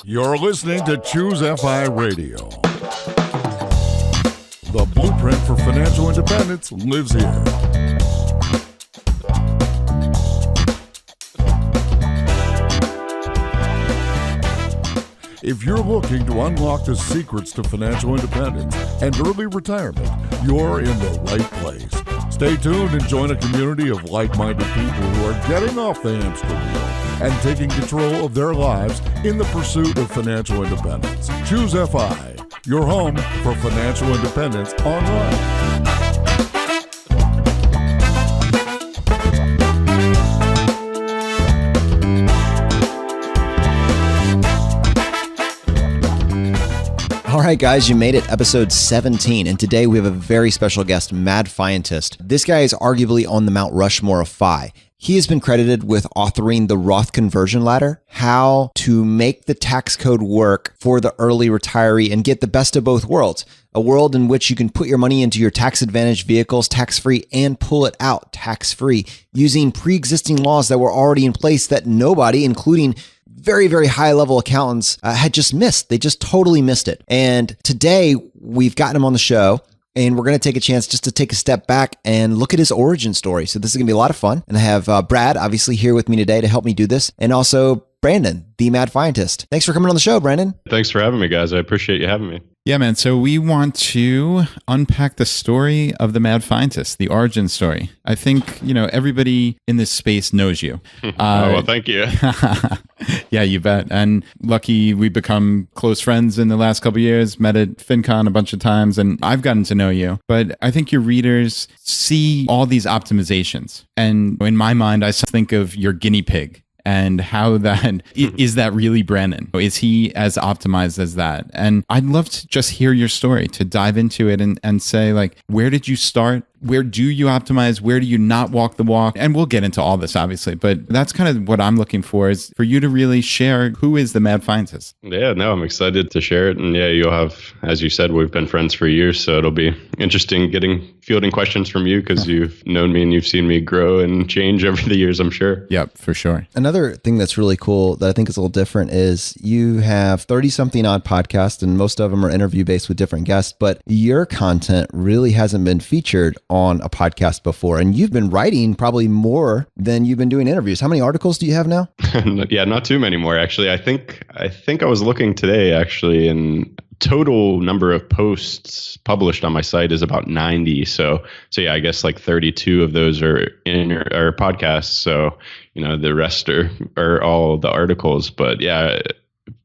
You're listening to Choose FI Radio. The blueprint for financial independence lives here. If you're looking to unlock the secrets to financial independence and early retirement, you're in the right place. Stay tuned and join a community of like-minded people who are getting off the hamster wheel and taking control of their lives in the pursuit of financial independence. Choose FI, your home for financial independence online. All right, guys, you made it, episode 17, and today we have a very special guest, Mad Fientist. This guy is arguably on the Mount Rushmore of FI. He has been credited with authoring the Roth conversion ladder, how to make the tax code work for the early retiree and get the best of both worlds. A world in which you can put your money into your tax-advantaged vehicles tax-free and pull it out tax-free using pre-existing laws that were already in place that nobody, including very, very high-level accountants, had just missed. They just totally missed it. And today, we've gotten him on the show, and we're going to take a chance just to take a step back and look at his origin story. So this is going to be a lot of fun. And I have Brad, obviously, here with me today to help me do this, and also Brandon, the Mad Fientist. Thanks for coming on the show, Brandon. Thanks for having me, guys. I appreciate you having me. Yeah, man. So we want to unpack the story of the Mad Fientist, the origin story. I think, everybody in this space knows you. Well, thank you. Yeah, you bet. And lucky we become close friends in the last couple of years, met at FinCon a bunch of times, and I've gotten to know you. But I think your readers see all these optimizations. And in my mind, I think of your guinea pig. And how that, is that really Brandon? Is he as optimized as that? And I'd love to just hear your story, to dive into it and say, like, where did you start? Where do you optimize? Where do you not walk the walk? And we'll get into all this, obviously, but that's kind of what I'm looking for, is for you to really share who is the Mad Fientist. Yeah, no, I'm excited to share it. And yeah, you'll have, as you said, we've been friends for years, so it'll be interesting fielding questions from you because you've known me and you've seen me grow and change over the years, I'm sure. Yep, for sure. Another thing that's really cool that I think is a little different is you have 30-something odd podcasts, and most of them are interview-based with different guests, but your content really hasn't been featured on a podcast before, and you've been writing probably more than you've been doing interviews. How many articles do you have now? Yeah, not too many more, actually. I think I was looking today, actually, and total number of posts published on my site is about 90. So yeah, I guess like 32 of those are podcasts. So, the rest are all the articles. But yeah,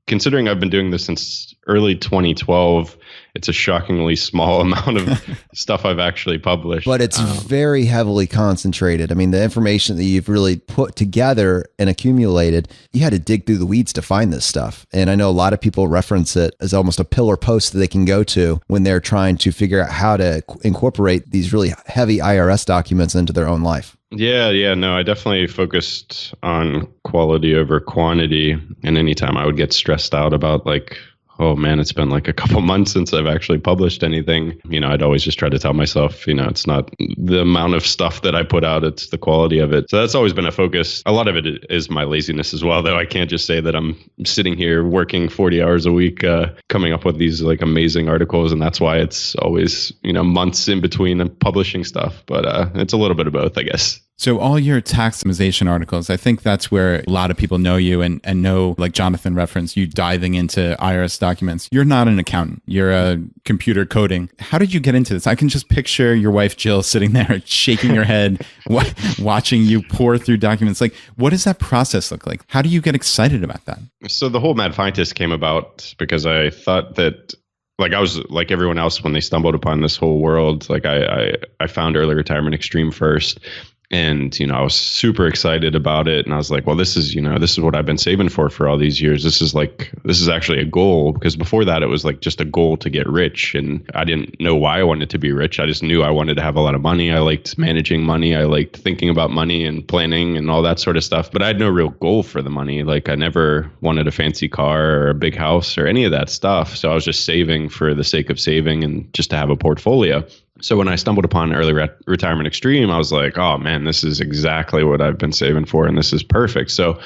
considering I've been doing this since early 2012, it's a shockingly small amount of stuff I've actually published. But it's very heavily concentrated. I mean, the information that you've really put together and accumulated, you had to dig through the weeds to find this stuff. And I know a lot of people reference it as almost a pillar post that they can go to when they're trying to figure out how to incorporate these really heavy IRS documents into their own life. Yeah, no, I definitely focused on quality over quantity. And anytime I would get stressed out about like, oh man, it's been like a couple months since I've actually published anything, I'd always just try to tell myself, it's not the amount of stuff that I put out, it's the quality of it. So that's always been a focus. A lot of it is my laziness as well, though. I can't just say that I'm sitting here working 40 hours a week, coming up with these like amazing articles. And that's why it's always, months in between publishing stuff. But it's a little bit of both, I guess. So all your tax optimization articles, I think that's where a lot of people know you and know, like Jonathan referenced, you diving into IRS documents. You're not an accountant. You're a computer coding. How did you get into this? I can just picture your wife, Jill, sitting there shaking her head, watching you pour through documents. Like, what does that process look like? How do you get excited about that? So the whole Mad Fientist came about because I thought that, like, I was like everyone else when they stumbled upon this whole world. Like I found early retirement extreme first. And, I was super excited about it. And I was like, well, this is what I've been saving for all these years. This is actually a goal, because before that, it was like just a goal to get rich. And I didn't know why I wanted to be rich. I just knew I wanted to have a lot of money. I liked managing money. I liked thinking about money and planning and all that sort of stuff. But I had no real goal for the money. Like, I never wanted a fancy car or a big house or any of that stuff. So I was just saving for the sake of saving and just to have a portfolio. So when I stumbled upon Early Retirement Extreme, I was like, oh man, this is exactly what I've been saving for, and this is perfect. So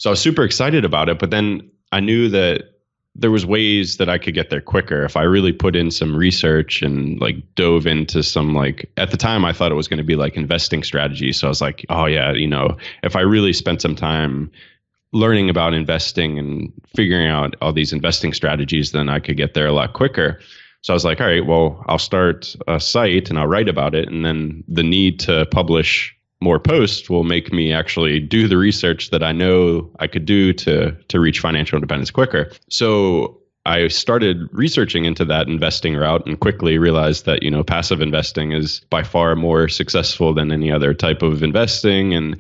I was super excited about it, but then I knew that there was ways that I could get there quicker if I really put in some research and like dove into some, like, at the time I thought it was going to be like investing strategy. So I was like, oh yeah, if I really spent some time learning about investing and figuring out all these investing strategies, then I could get there a lot quicker. So I was like, all right, well, I'll start a site and I'll write about it. And then the need to publish more posts will make me actually do the research that I know I could do to reach financial independence quicker. So I started researching into that investing route and quickly realized that, passive investing is by far more successful than any other type of investing. And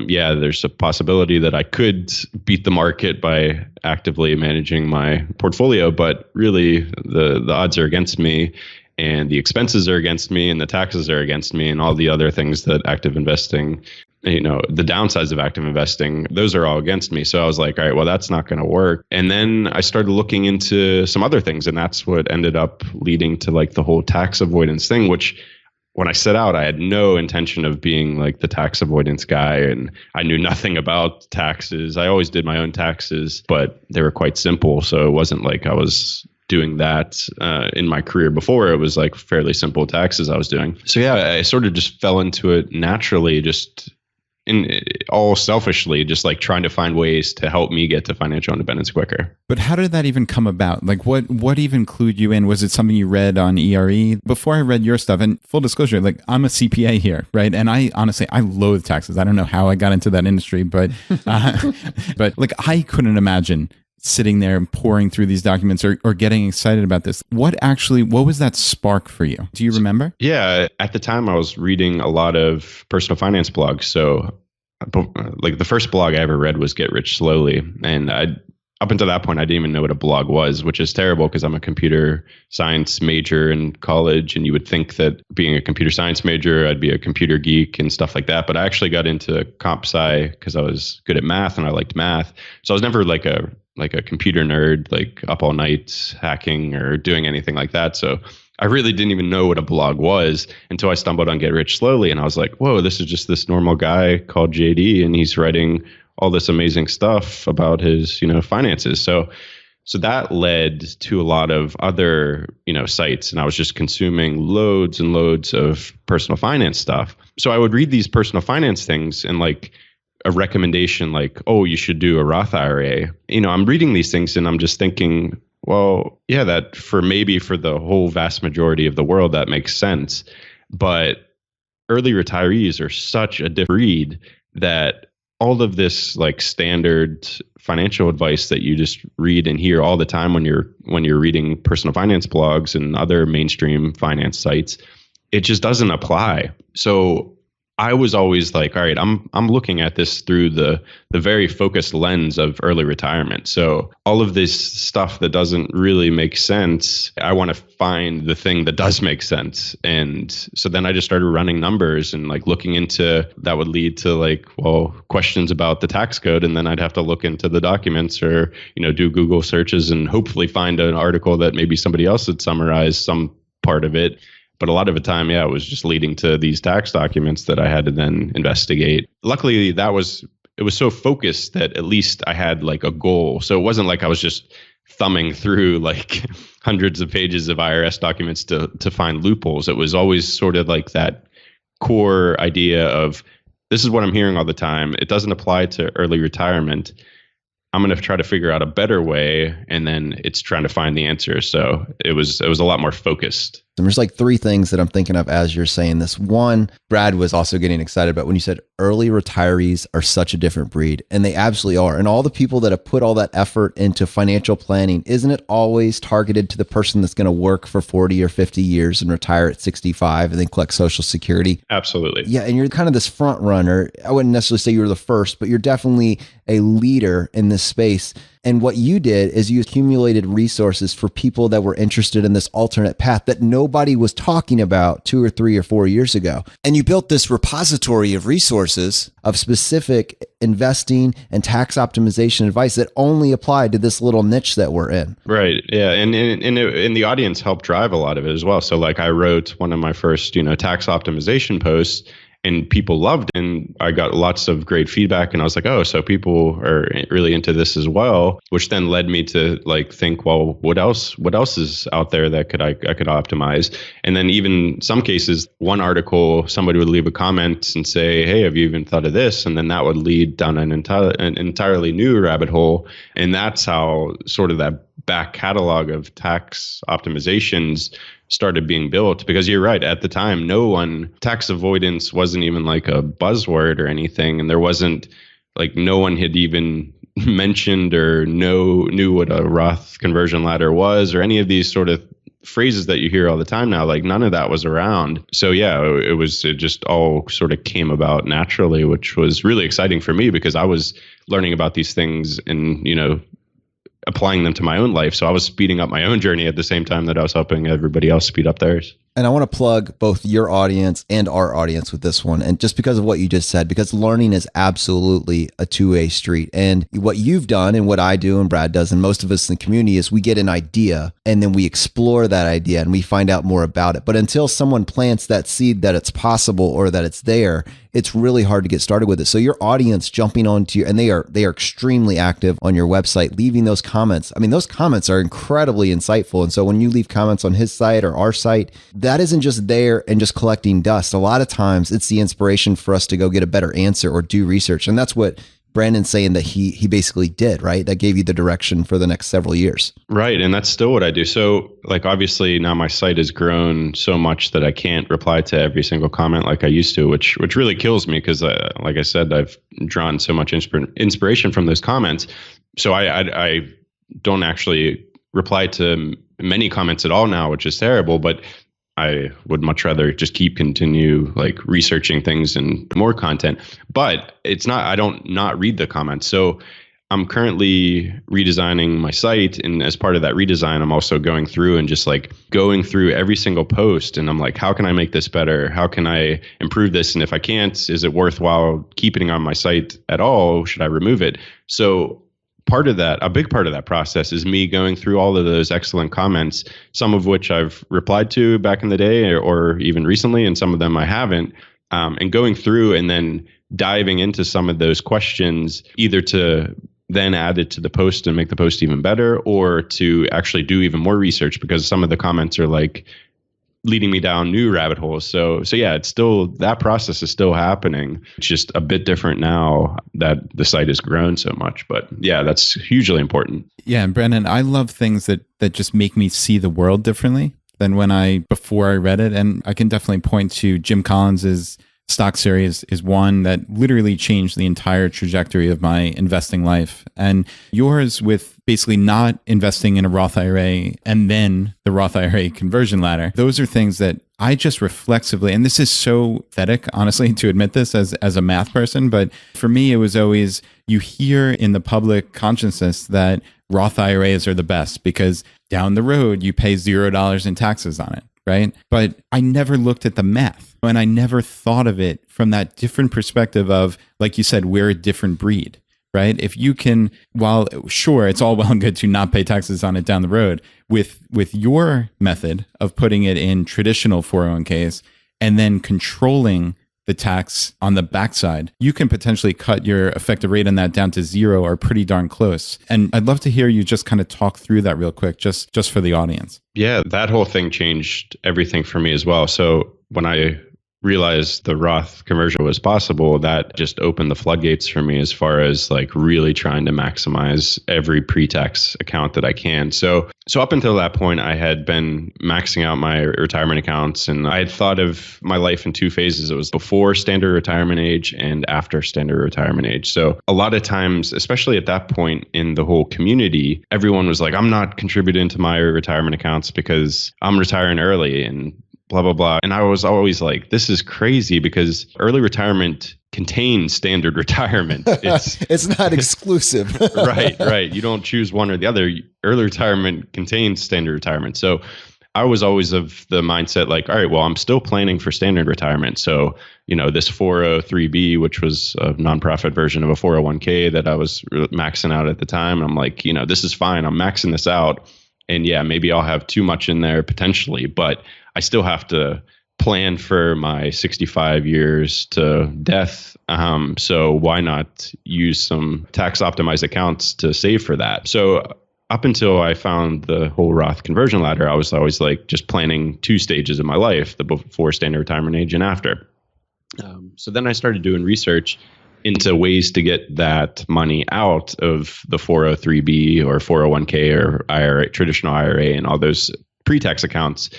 there's a possibility that I could beat the market by actively managing my portfolio, but really the odds are against me. And the expenses are against me, and the taxes are against me, and all the other things that active investing, the downsides of active investing, those are all against me. So I was like, all right, well, that's not going to work. And then I started looking into some other things, and that's what ended up leading to like the whole tax avoidance thing, which when I set out, I had no intention of being like the tax avoidance guy, and I knew nothing about taxes. I always did my own taxes, but they were quite simple. So it wasn't like I was doing that in my career before. It was like fairly simple taxes I was doing. So yeah, I sort of just fell into it naturally, just all selfishly, just like trying to find ways to help me get to financial independence quicker. But how did that even come about? Like what even clued you in? Was it something you read on ERE? Before I read your stuff, and full disclosure, like I'm a CPA here, right? And I honestly loathe taxes. I don't know how I got into that industry, but but like I couldn't imagine sitting there and pouring through these documents or getting excited about this. What was that spark for you? Do you remember? Yeah. At the time, I was reading a lot of personal finance blogs. So like the first blog I ever read was Get Rich Slowly. And up until that point, I didn't even know what a blog was, which is terrible because I'm a computer science major in college. And you would think that being a computer science major, I'd be a computer geek and stuff like that. But I actually got into comp sci because I was good at math and I liked math. So I was never like a computer nerd, like up all night hacking or doing anything like that. So I really didn't even know what a blog was until I stumbled on Get Rich Slowly. And I was like, whoa, this is just this normal guy called JD, and he's writing all this amazing stuff about his, finances. So that led to a lot of other, sites, and I was just consuming loads and loads of personal finance stuff. So I would read these personal finance things and like a recommendation like, oh, you should do a Roth IRA. I'm reading these things and I'm just thinking, well, yeah, that for the whole vast majority of the world, that makes sense. But early retirees are such a different breed that all of this like standard financial advice that you just read and hear all the time when you're reading personal finance blogs and other mainstream finance sites, it just doesn't apply. So I was always like, all right, I'm looking at this through the very focused lens of early retirement. So all of this stuff that doesn't really make sense, I want to find the thing that does make sense. And so then I just started running numbers and like looking into that would lead to like, well, questions about the tax code. And then I'd have to look into the documents or, do Google searches and hopefully find an article that maybe somebody else had summarized some part of it. But a lot of the time, it was just leading to these tax documents that I had to then investigate. Luckily, it was so focused that at least I had like a goal. So it wasn't like I was just thumbing through like hundreds of pages of IRS documents to find loopholes. It was always sort of like that core idea of this is what I'm hearing all the time. It doesn't apply to early retirement. I'm going to try to figure out a better way, and then it's trying to find the answer. So it was a lot more focused. There's like three things that I'm thinking of as you're saying this. One, Brad was also getting excited about when you said early retirees are such a different breed, and they absolutely are. And all the people that have put all that effort into financial planning, isn't it always targeted to the person that's going to work for 40 or 50 years and retire at 65 and then collect Social Security? Absolutely. Yeah. And you're kind of this front runner. I wouldn't necessarily say you're the first, but you're definitely a leader in this space. And what you did is you accumulated resources for people that were interested in this alternate path that nobody was talking about 2 or 3 or 4 years ago. And you built this repository of resources of specific investing and tax optimization advice that only applied to this little niche that we're in. Right. Yeah. And the audience helped drive a lot of it as well. So like I wrote one of my first, tax optimization posts, and people loved it. And I got lots of great feedback, and I was like, oh, so people are really into this as well, which then led me to like think, well, what else is out there that I could optimize? And then even some cases, one article, somebody would leave a comment and say, hey, have you even thought of this? And then that would lead down an entirely new rabbit hole. And that's how sort of that back catalog of tax optimizations started being built, because you're right, at the time, tax avoidance wasn't even like a buzzword or anything. And there wasn't like, no one had even mentioned or knew what a Roth conversion ladder was, or any of these sort of phrases that you hear all the time now. Like none of that was around. So yeah, it just all sort of came about naturally, which was really exciting for me, because I was learning about these things and, applying them to my own life. So I was speeding up my own journey at the same time that I was helping everybody else speed up theirs. And I want to plug both your audience and our audience with this one. And just because of what you just said, because learning is absolutely a two-way street. And what you've done and what I do and Brad does and most of us in the community is we get an idea and then we explore that idea and we find out more about it. But until someone plants that seed that it's possible or that it's there, it's really hard to get started with it. So your audience jumping onto you, and they are extremely active on your website, leaving those comments. I mean, those comments are incredibly insightful. And so when you leave comments on his site or our site, that isn't just there and just collecting dust. A lot of times it's the inspiration for us to go get a better answer or do research. And that's what Brandon's saying that he basically did, right? That gave you the direction for the next several years. Right. And that's still what I do. So like, obviously now my site has grown so much that I can't reply to every single comment like I used to, which really kills me, because like I said, I've drawn so much inspiration from those comments. So I don't actually reply to many comments at all now, which is terrible, but I would much rather just continue like researching things and more content. But it's not, I don't not read the comments. So I'm currently redesigning my site. And as part of that redesign, I'm also going through every single post. And I'm like, how can I make this better? How can I improve this? And if I can't, is it worthwhile keeping it on my site at all? Should I remove it? So a big part of that process is me going through all of those excellent comments, some of which I've replied to back in the day or even recently, and some of them I haven't, and going through and then diving into some of those questions, either to then add it to the post and make the post even better, or to actually do even more research, because some of the comments are like leading me down new rabbit holes. So yeah, that process is still happening. It's just a bit different now that the site has grown so much. But yeah, that's hugely important. Yeah, and Brandon, I love things that just make me see the world differently than before I read it. And I can definitely point to Jim Collins's stock series is one that literally changed the entire trajectory of my investing life. And yours, with basically not investing in a Roth IRA and then the Roth IRA conversion ladder, those are things that I just reflexively, and this is so pathetic, honestly, to admit this as a math person, but for me, it was always, you hear in the public consciousness that Roth IRAs are the best because down the road, you pay $0 in taxes on it. Right. But I never looked at the math, and I never thought of it from that different perspective of, like you said, we're a different breed. Right. If you can, while sure, it's all well and good to not pay taxes on it down the road, with your method of putting it in traditional 401ks and then controlling the tax on the backside, you can potentially cut your effective rate on that down to 0 or pretty darn close. And I'd love to hear you just kind of talk through that real quick, just for the audience. Yeah, that whole thing changed everything for me as well. So when I realized the Roth conversion was possible, that just opened the floodgates for me as far as like really trying to maximize every pre-tax account that I can. So up until that point, I had been maxing out my retirement accounts, and I had thought of my life in 2 phases. It was before standard retirement age and after standard retirement age. So a lot of times, especially at that point in the whole community, everyone was like, I'm not contributing to my retirement accounts because I'm retiring early. And blah, blah, blah. And I was always like, this is crazy because early retirement contains standard retirement. It's not exclusive. Right. You don't choose one or the other. Early retirement contains standard retirement. So I was always of the mindset like, all right, well, I'm still planning for standard retirement. So, this 403B, which was a nonprofit version of a 401k that I was maxing out at the time. And I'm like, this is fine. I'm maxing this out. And yeah, maybe I'll have too much in there potentially, but I still have to plan for my 65 years to death. So why not use some tax optimized accounts to save for that? So up until I found the whole Roth conversion ladder, I was always like just planning 2 stages of my life, the before standard retirement age and after. So then I started doing research into ways to get that money out of the 403B or 401k or IRA, traditional IRA, and all those pre-tax accounts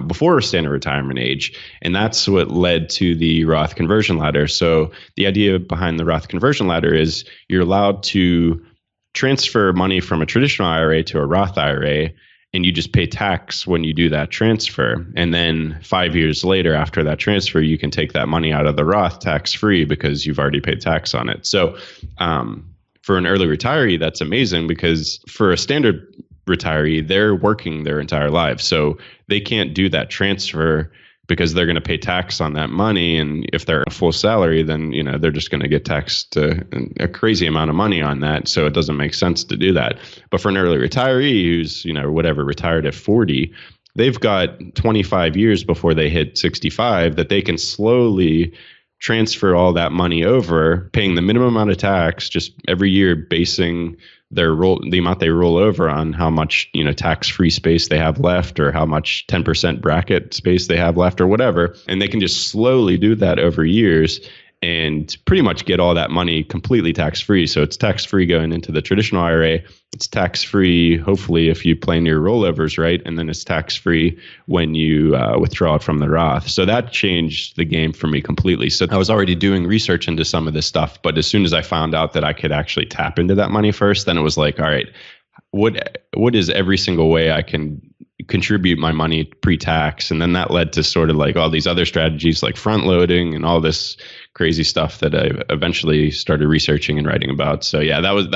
before standard retirement age. And that's what led to the Roth conversion ladder. So the idea behind the Roth conversion ladder is you're allowed to transfer money from a traditional IRA to a Roth IRA, and you just pay tax when you do that transfer. And then 5 years later, after that transfer, you can take that money out of the Roth tax-free because you've already paid tax on it. So for an early retiree, that's amazing because for a standard retiree, they're working their entire lives. So they can't do that transfer because they're going to pay tax on that money. And if they're a full salary, then, they're just going to get taxed a crazy amount of money on that. So it doesn't make sense to do that. But for an early retiree who's, retired at 40, they've got 25 years before they hit 65 that they can slowly transfer all that money over, paying the minimum amount of tax just every year, basing the amount they roll over on how much, tax-free space they have left or how much 10% bracket space they have left or whatever. And they can just slowly do that over years and pretty much get all that money completely tax-free. So it's tax-free going into the traditional IRA. It's tax-free, hopefully, if you plan your rollovers right. And then it's tax-free when you withdraw it from the Roth. So that changed the game for me completely. So I was already doing research into some of this stuff. But as soon as I found out that I could actually tap into that money first, then it was like, all right, what is every single way I can contribute my money pre-tax? And then that led to sort of like all these other strategies like front loading and all this crazy stuff that I eventually started researching and writing about. So yeah, that was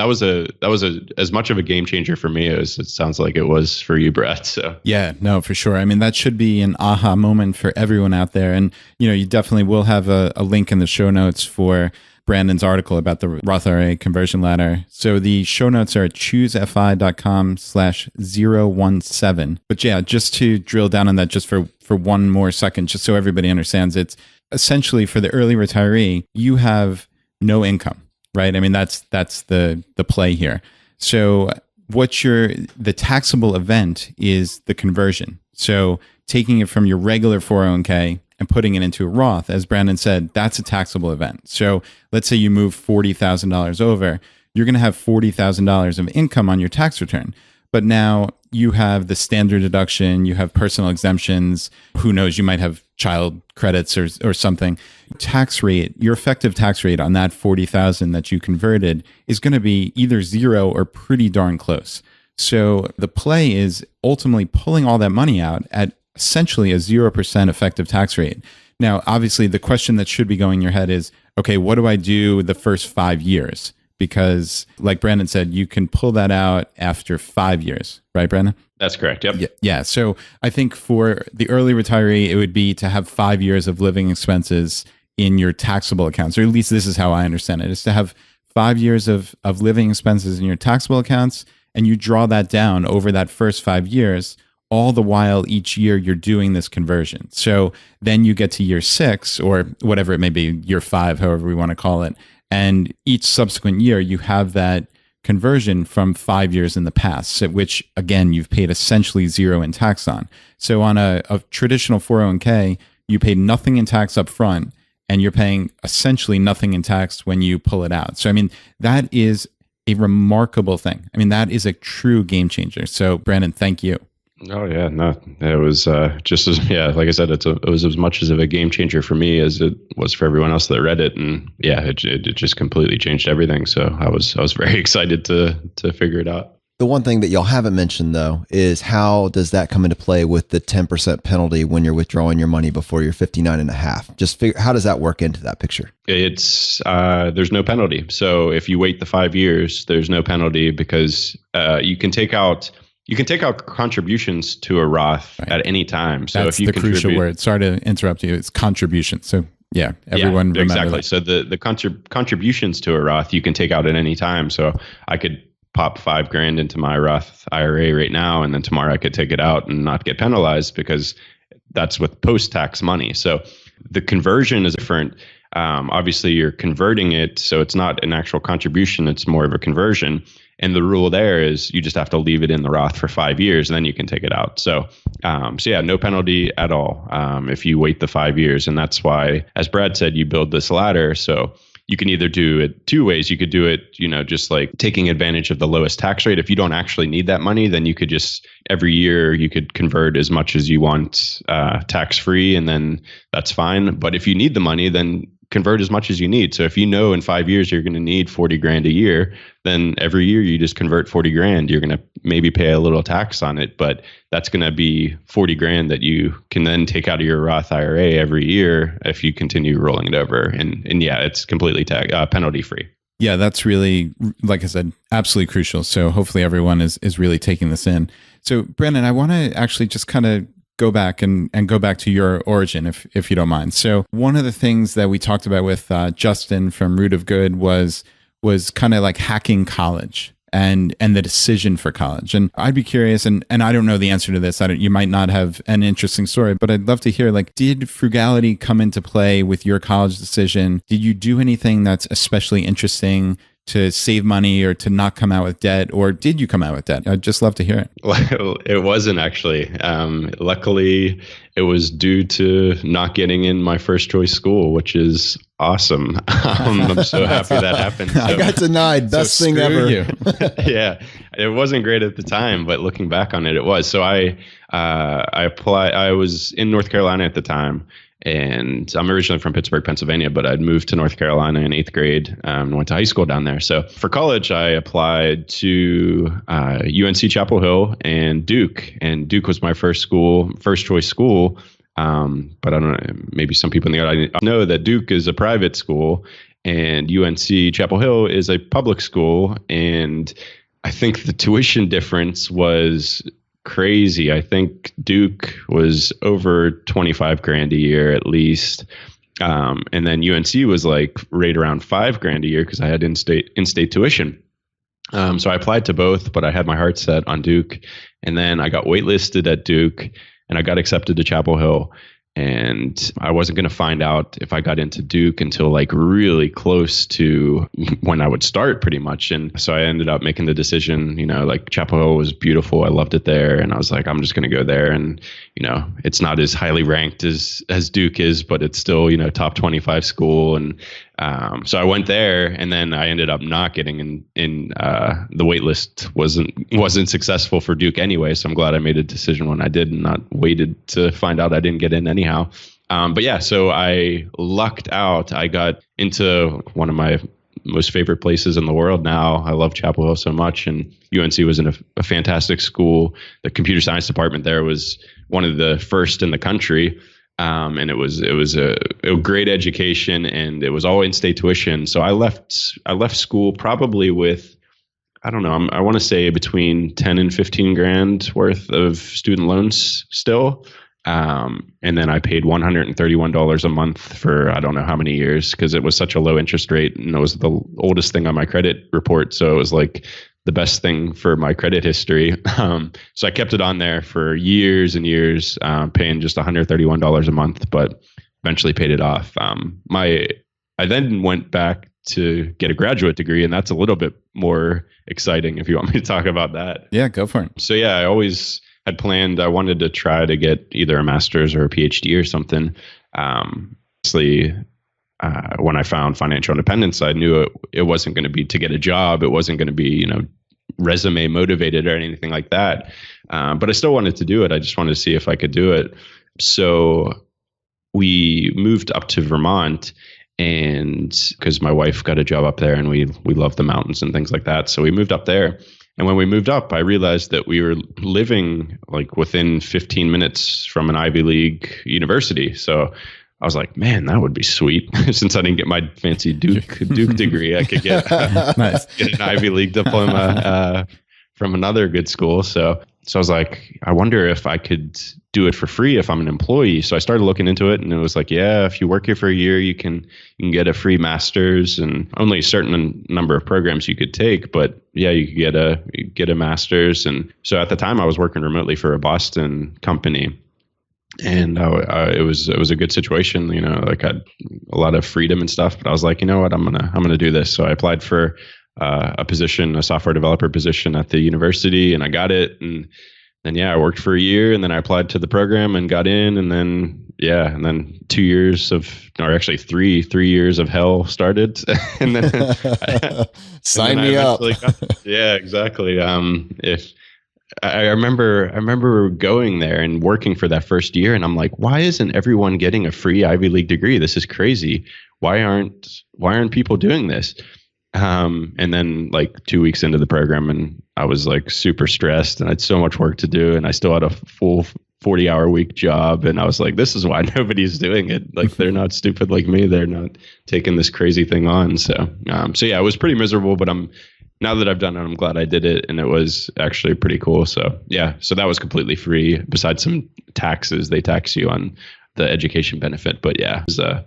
as much of a game changer for me as it sounds like it was for you, Brett. So yeah, no, for sure. I mean, that should be an aha moment for everyone out there. And you definitely will have a link in the show notes for Brandon's article about the Roth IRA conversion ladder. So the show notes are at choosefi.com/017. But yeah, just to drill down on that just for one more second, just so everybody understands, it's essentially for the early retiree, you have no income, right? I mean, that's the play here. So the taxable event is the conversion. So taking it from your regular 401k and putting it into a Roth, as Brandon said, that's a taxable event. So let's say you move $40,000 over, you're going to have $40,000 of income on your tax return. But now you have the standard deduction, you have personal exemptions, who knows, you might have child credits or something. Tax rate, your effective tax rate on that 40,000 that you converted is going to be either zero or pretty darn close. So the play is ultimately pulling all that money out at essentially a 0% effective tax rate. Now, obviously, the question that should be going in your head is, okay, what do I do the first 5 years? Because like Brandon said, you can pull that out after 5 years, right, Brandon? That's correct. Yep. Yeah. So I think for the early retiree, it would be to have 5 years of living expenses in your taxable accounts, or at least this is how I understand it, is to have 5 years of living expenses in your taxable accounts, and you draw that down over that first 5 years, all the while each year you're doing this conversion. So then you get to year 6 or whatever it may be, year 5, however we want to call it. And each subsequent year you have that conversion from 5 years in the past, which again, you've paid essentially zero in tax on. So on a traditional 401k, you paid nothing in tax up front and you're paying essentially nothing in tax when you pull it out. So, I mean, that is a remarkable thing. I mean, that is a true game changer. So Brandon, thank you. Oh yeah, no, it was just as like I said, it was as much of a game changer for me as it was for everyone else that read it, and yeah, it just completely changed everything. So I was very excited to figure it out. The one thing that y'all haven't mentioned, though, is how does that come into play with the 10% penalty when you're withdrawing your money before you're 59 and a half? How does that work into that picture? It's there's no penalty. So if you wait the 5 years, there's no penalty because you can take out contributions to a Roth at any time. So that's if you the crucial word. Sorry to interrupt you. It's contribution. So yeah, everyone remember exactly. that. So the contributions to a Roth you can take out at any time. So I could pop $5,000 into my Roth IRA right now, and then tomorrow I could take it out and not get penalized because that's with post-tax money. So the conversion is different. Obviously, you're converting it, so it's not an actual contribution; it's more of a conversion. And the rule there is you just have to leave it in the Roth for 5 years, and then you can take it out. So yeah, no penalty at all if you wait the 5 years. And that's why, as Brad said, you build this ladder. So you can either do it two ways. You could do it, just like taking advantage of the lowest tax rate. If you don't actually need that money, then you could just every year you could convert as much as you want tax free, and then that's fine. But if you need the money, then convert as much as you need. So if you know in 5 years you're going to need $40,000 a year, then every year you just convert $40,000. You're going to maybe pay a little tax on it, but that's going to be $40,000 that you can then take out of your Roth IRA every year if you continue rolling it over. And yeah, it's completely penalty free. Yeah, that's really, like I said, absolutely crucial. So hopefully everyone is really taking this in. So Brandon, I want to actually just kind of go back and go back to your origin, if you don't mind. So one of the things that we talked about with Justin from Root of Good was kind of like hacking college and the decision for college. And I'd be curious, and I don't know the answer to this. You might not have an interesting story, but I'd love to hear, like, did frugality come into play with your college decision? Did you do anything that's especially interesting to save money or to not come out with debt, or did you come out with debt? I'd just love to hear it. Well, it wasn't actually. Luckily, it was due to not getting in my first choice school, which is awesome. I'm so happy that happened. So, I got denied. Best thing ever. Yeah, it wasn't great at the time, but looking back on it, it was. So I applied. I was in North Carolina at the time. And I'm originally from Pittsburgh, Pennsylvania, but I'd moved to North Carolina in 8th grade and went to high school down there. So for college, I applied to UNC Chapel Hill and Duke. And Duke was my first choice school. But I don't know, maybe some people in the audience know that Duke is a private school and UNC Chapel Hill is a public school. And I think the tuition difference was crazy. I think Duke was over $25,000 a year at least. And then UNC was like right around $5,000 a year because I had in-state tuition. So I applied to both, but I had my heart set on Duke. And then I got waitlisted at Duke and I got accepted to Chapel Hill. And I wasn't going to find out if I got into Duke until like really close to when I would start pretty much. And so I ended up making the decision, like Chapel Hill was beautiful. I loved it there. And I was like, I'm just going to go there. And, it's not as highly ranked as Duke is, but it's still, top 25 school. And so I went there and then I ended up not getting in the wait list wasn't successful for Duke anyway. So I'm glad I made a decision when I did and not waited to find out I didn't get in anyhow. But yeah, so I lucked out. I got into one of my most favorite places in the world now. I love Chapel Hill so much, and UNC was in a fantastic school. The computer science department there was one of the first in the country. And it was a great education, and it was all in-state tuition. So I left school probably with, I don't know, I want to say between 10 and 15 grand worth of student loans still. And then I paid $131 a month for I don't know how many years because it was such a low interest rate, and it was the oldest thing on my credit report. So it was like the best thing for my credit history. So I kept it on there for years and years, paying just $131 a month, but eventually paid it off. I then went back to get a graduate degree, and that's a little bit more exciting if you want me to talk about that. Yeah, go for it. So yeah, I always had planned, I wanted to try to get either a master's or a PhD or something. Obviously, when I found financial independence, I knew it wasn't going to be to get a job. It wasn't going to be, resume motivated or anything like that. But I still wanted to do it. I just wanted to see if I could do it. So we moved up to Vermont, and because my wife got a job up there and we love the mountains and things like that. So we moved up there. And when we moved up, I realized that we were living like within 15 minutes from an Ivy League university. So I was like, man, that would be sweet. Since I didn't get my fancy Duke degree, I could get, Nice. get an Ivy League diploma from another good school. So I was like, I wonder if I could do it for free if I'm an employee. So I started looking into it, and it was like, yeah, if you work here for a year, you can get a free master's, and only a certain number of programs you could take. But yeah, you could get a master's. And so at the time, I was working remotely for a Boston company. And it was a good situation, like I had a lot of freedom and stuff. But I was like, you know what, I'm gonna do this. So I applied for a software developer position at the university, and I got it. And then I worked for a year, and then I applied to the program and got in. And then 3 years of hell started. And then Sign me up. Yeah, exactly. If I remember going there and working for that first year, and I'm like, why isn't everyone getting a free Ivy League degree? This is crazy. Why aren't people doing this? And then like 2 weeks into the program, and I was like super stressed, and I had so much work to do, and I still had a full 40-hour week job. And I was like, this is why nobody's doing it. Like, they're not stupid like me. They're not taking this crazy thing on. So it was pretty miserable, but now that I've done it, I'm glad I did it, and it was actually pretty cool. So so that was completely free. Besides some taxes, they tax you on the education benefit. But it was a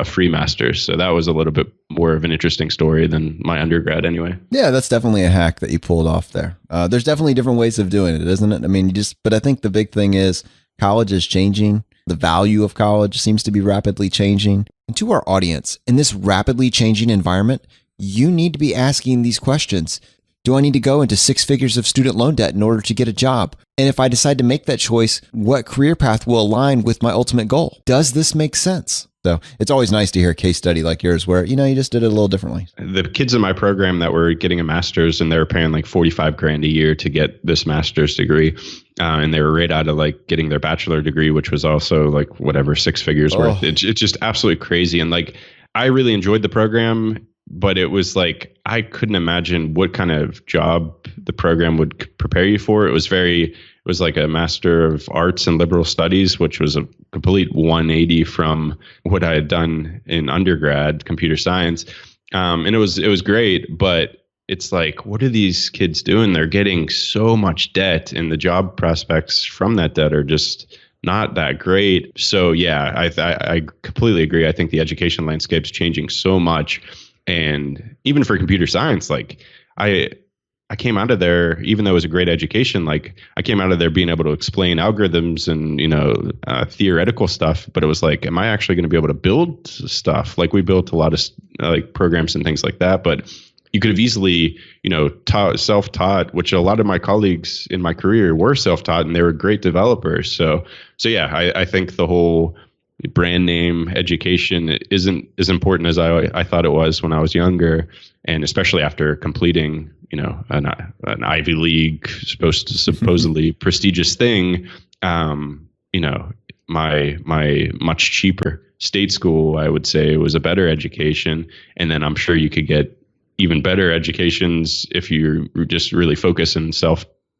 free master's. So that was a little bit more of an interesting story than my undergrad anyway. Yeah, that's definitely a hack that you pulled off there. There's definitely different ways of doing it, isn't it? I mean, but I think the big thing is college is changing. The value of college seems to be rapidly changing. And to our audience, in this rapidly changing environment, you need to be asking these questions. Do I need to go into 6 figures of student loan debt in order to get a job? And if I decide to make that choice, what career path will align with my ultimate goal? Does this make sense? So it's always nice to hear a case study like yours where, you just did it a little differently. The kids in my program that were getting a master's, and they were paying like $45,000 a year to get this master's degree. And they were right out of like getting their bachelor degree, which was also like 6 figures worth. It's just absolutely crazy. And like, I really enjoyed the program, but it was like, I couldn't imagine what kind of job the program would prepare you for. It was like a Master of Arts and Liberal Studies, which was a complete 180 from what I had done in undergrad, computer science. And it was great, but it's like, what are these kids doing? They're getting so much debt, and the job prospects from that debt are just not that great. So I completely agree. I think the education landscape's changing so much. And even for computer science, like I came out of there, even though it was a great education, like I came out of there being able to explain algorithms and, theoretical stuff, but it was like, am I actually going to be able to build stuff? Like we built a lot of like programs and things like that, but you could have easily, self-taught, which a lot of my colleagues in my career were self-taught, and they were great developers. So I think the whole brand name education isn't as important as I thought it was when I was younger, and especially after completing an Ivy League supposedly prestigious thing. My much cheaper state school, I would say, was a better education, and then I'm sure you could get even better educations if you just really focus and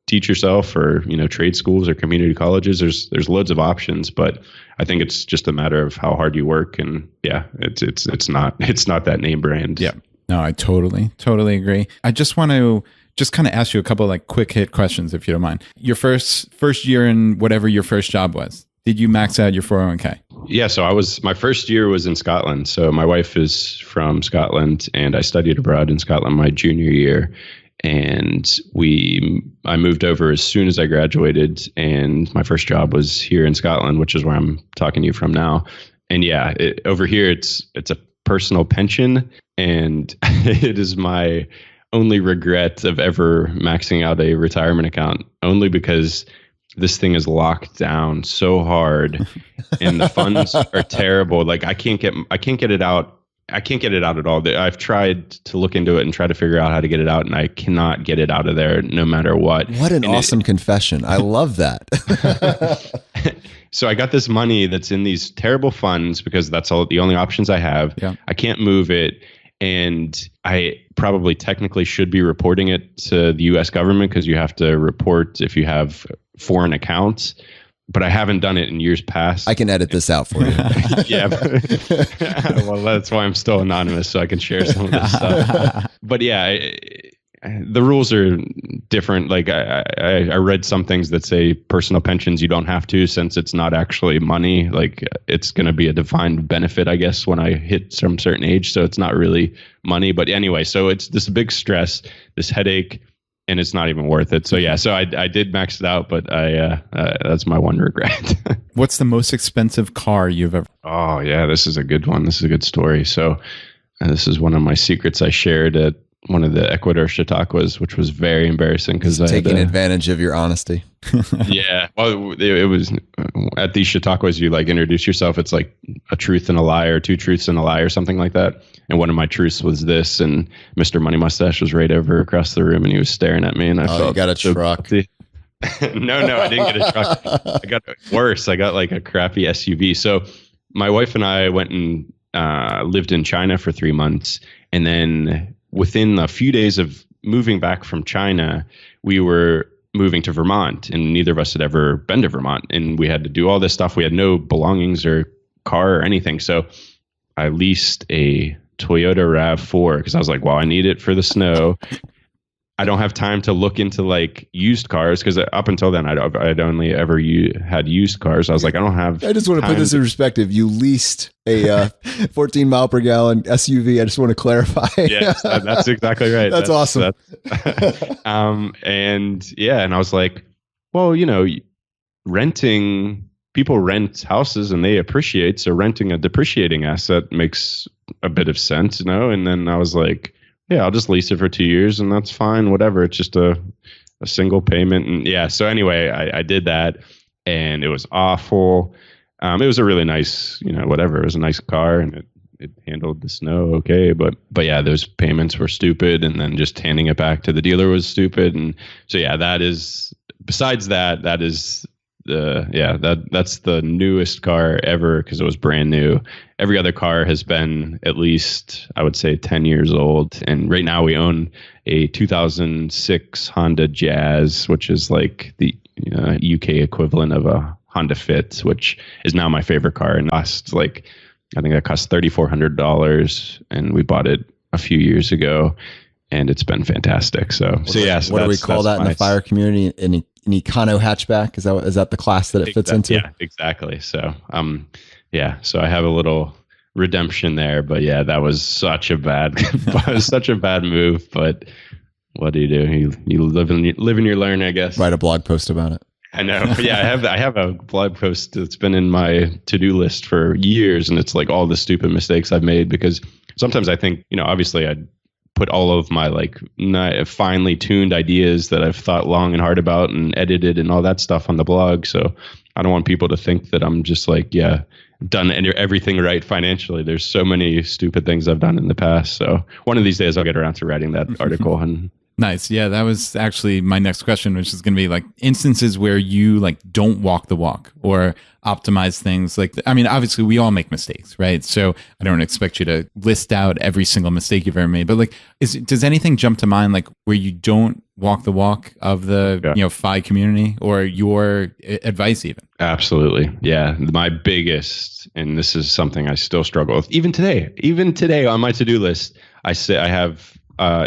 teach yourself, or trade schools or community colleges. There's loads of options, but I think it's just a matter of how hard you work. And it's not that name brand. Yeah, no, I totally agree. I just want to kind of ask you a couple like quick hit questions, if you don't mind. Your first year in whatever your first job was, did you max out your 401k? Yeah, so my first year was in Scotland. So my wife is from Scotland, and I studied abroad in Scotland my junior year. And I moved over as soon as I graduated, and my first job was here in Scotland, which is where I'm talking to you from now. And over here it's a personal pension, and it is my only regret of ever maxing out a retirement account, only because this thing is locked down so hard, and the funds are terrible. Like I can't get it out. I can't get it out at all. I've tried to look into it and try to figure out how to get it out, and I cannot get it out of there no matter what. What an awesome confession. I love that. So I got this money that's in these terrible funds because that's the only options I have. Yeah. I can't move it. And I probably technically should be reporting it to the US government because you have to report if you have foreign accounts, but I haven't done it in years past. I can edit this out for you. Yeah. Well, that's why I'm still anonymous, so I can share some of this stuff. But yeah, the rules are different. Like I read some things that say personal pensions, you don't have to, since it's not actually money. Like it's going to be a defined benefit, I guess, when I hit some certain age. So it's not really money. But anyway, so it's this big stress, this headache, and it's not even worth it. So yeah, so I did max it out, but that's my one regret. What's the most expensive car you've ever? Oh yeah, this is a good one. This is a good story. So this is one of my secrets I shared at one of the Ecuador Chautauquas, which was very embarrassing because taking advantage of your honesty. Yeah, well, it was at these Chautauquas. You like introduce yourself. It's like a truth and a lie, or two truths and a lie, or something like that. And one of my truths was this, and Mr. Money Mustache was right over across the room, and he was staring at me. And I felt you got a truck. No, I didn't get a truck. I got worse. I got like a crappy SUV. So my wife and I went and lived in China for 3 months, and then within a few days of moving back from China, we were moving to Vermont, and neither of us had ever been to Vermont, and we had to do all this stuff. We had no belongings or car or anything. So I leased a Toyota RAV4 because I was like, well, I need it for the snow. I don't have time to look into like used cars because up until then I'd only ever had used cars. I was like, I don't have. I just want to put this in perspective. You leased a 14 mile per gallon SUV. I just want to clarify. Yes, that's exactly right. That's awesome. And yeah, and I was like, well, people rent houses and they appreciate. So renting a depreciating asset makes a bit of sense, And then I was like, yeah, I'll just lease it for 2 years and that's fine. Whatever. It's just a single payment. And yeah. So anyway, I did that and it was awful. It was a really nice, whatever. It was a nice car and it handled the snow okay. But yeah, those payments were stupid. And then just handing it back to the dealer was stupid. And so yeah, besides that is that's the newest car ever because it was brand new. Every other car has been at least, I would say, 10 years old. And right now we own a 2006 Honda Jazz, which is like the UK equivalent of a Honda Fit, which is now my favorite car. And I think that cost $3,400, and we bought it a few years ago, and it's been fantastic. What do we call that in the fire community? An Econo hatchback? Is that the class that it fits into? Yeah, exactly. So so I have a little redemption there, but yeah, that was such a bad move. But what do? You live and you learn, I guess. Write a blog post about it. I know. Yeah, I have a blog post that's been in my to-do list for years, and it's like all the stupid mistakes I've made because sometimes I think, obviously I'd put all of my like finely tuned ideas that I've thought long and hard about and edited and all that stuff on the blog. So I don't want people to think that I'm just like, done everything right financially. There's so many stupid things I've done in the past. So one of these days I'll get around to writing that article. And nice. Yeah, that was actually my next question, which is going to be like instances where you like don't walk the walk or optimize things. Obviously we all make mistakes, right? So I don't expect you to list out every single mistake you've ever made, but like, does anything jump to mind like where you don't walk the walk of the FI community or your advice even? Absolutely. Yeah. My biggest, and this is something I still struggle with even today on my to-do list, I say I have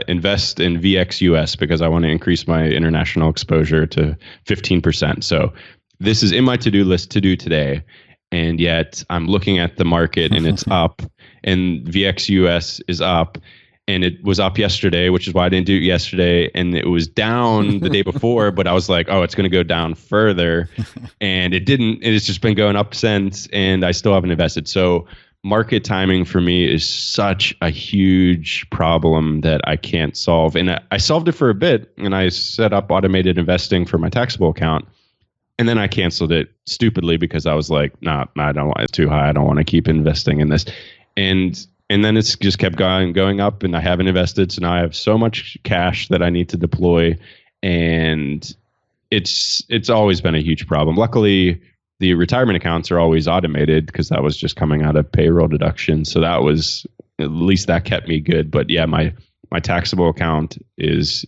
invest in VXUS because I want to increase my international exposure to 15%. So this is in my to-do list to do today. And yet I'm looking at the market and it's up, and VXUS is up, and it was up yesterday, which is why I didn't do it yesterday. And it was down the day before, but I was like, oh, it's going to go down further. And it didn't. And it's just been going up since, and I still haven't invested. So market timing for me is such a huge problem that I can't solve. And I solved it for a bit, and I set up automated investing for my taxable account. And then I canceled it stupidly because I was like, nah, I don't want it too high. I don't want to keep investing in this. And then it's just kept going up, and I haven't invested. So now I have so much cash that I need to deploy, and it's always been a huge problem. Luckily, the retirement accounts are always automated because that was just coming out of payroll deduction. So that was at least that kept me good. But yeah, my taxable account is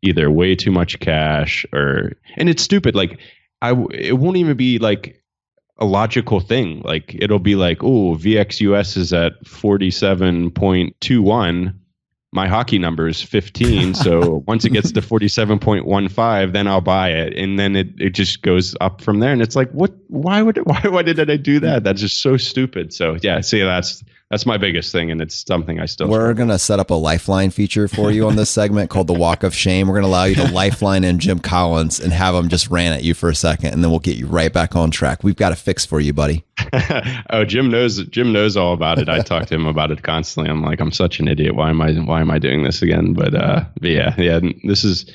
either way too much cash and it's stupid. Like it won't even be like a logical thing. Like it'll be like, oh, VXUS is at 47.21. My hockey number is 15. So once it gets to 47.15, then I'll buy it. And then it just goes up from there. And it's like, why did I do that? That's just so stupid. So yeah, see, that's my biggest thing. And it's something I still We're going to set up a lifeline feature for you on this segment called the Walk of Shame. We're going to allow you to lifeline in Jim Collins and have him just rant at you for a second. And then we'll get you right back on track. We've got a fix for you, buddy. Oh, Jim knows all about it. I talk to him about it constantly. I'm like, I'm such an idiot. Why am I doing this again? But yeah, this is,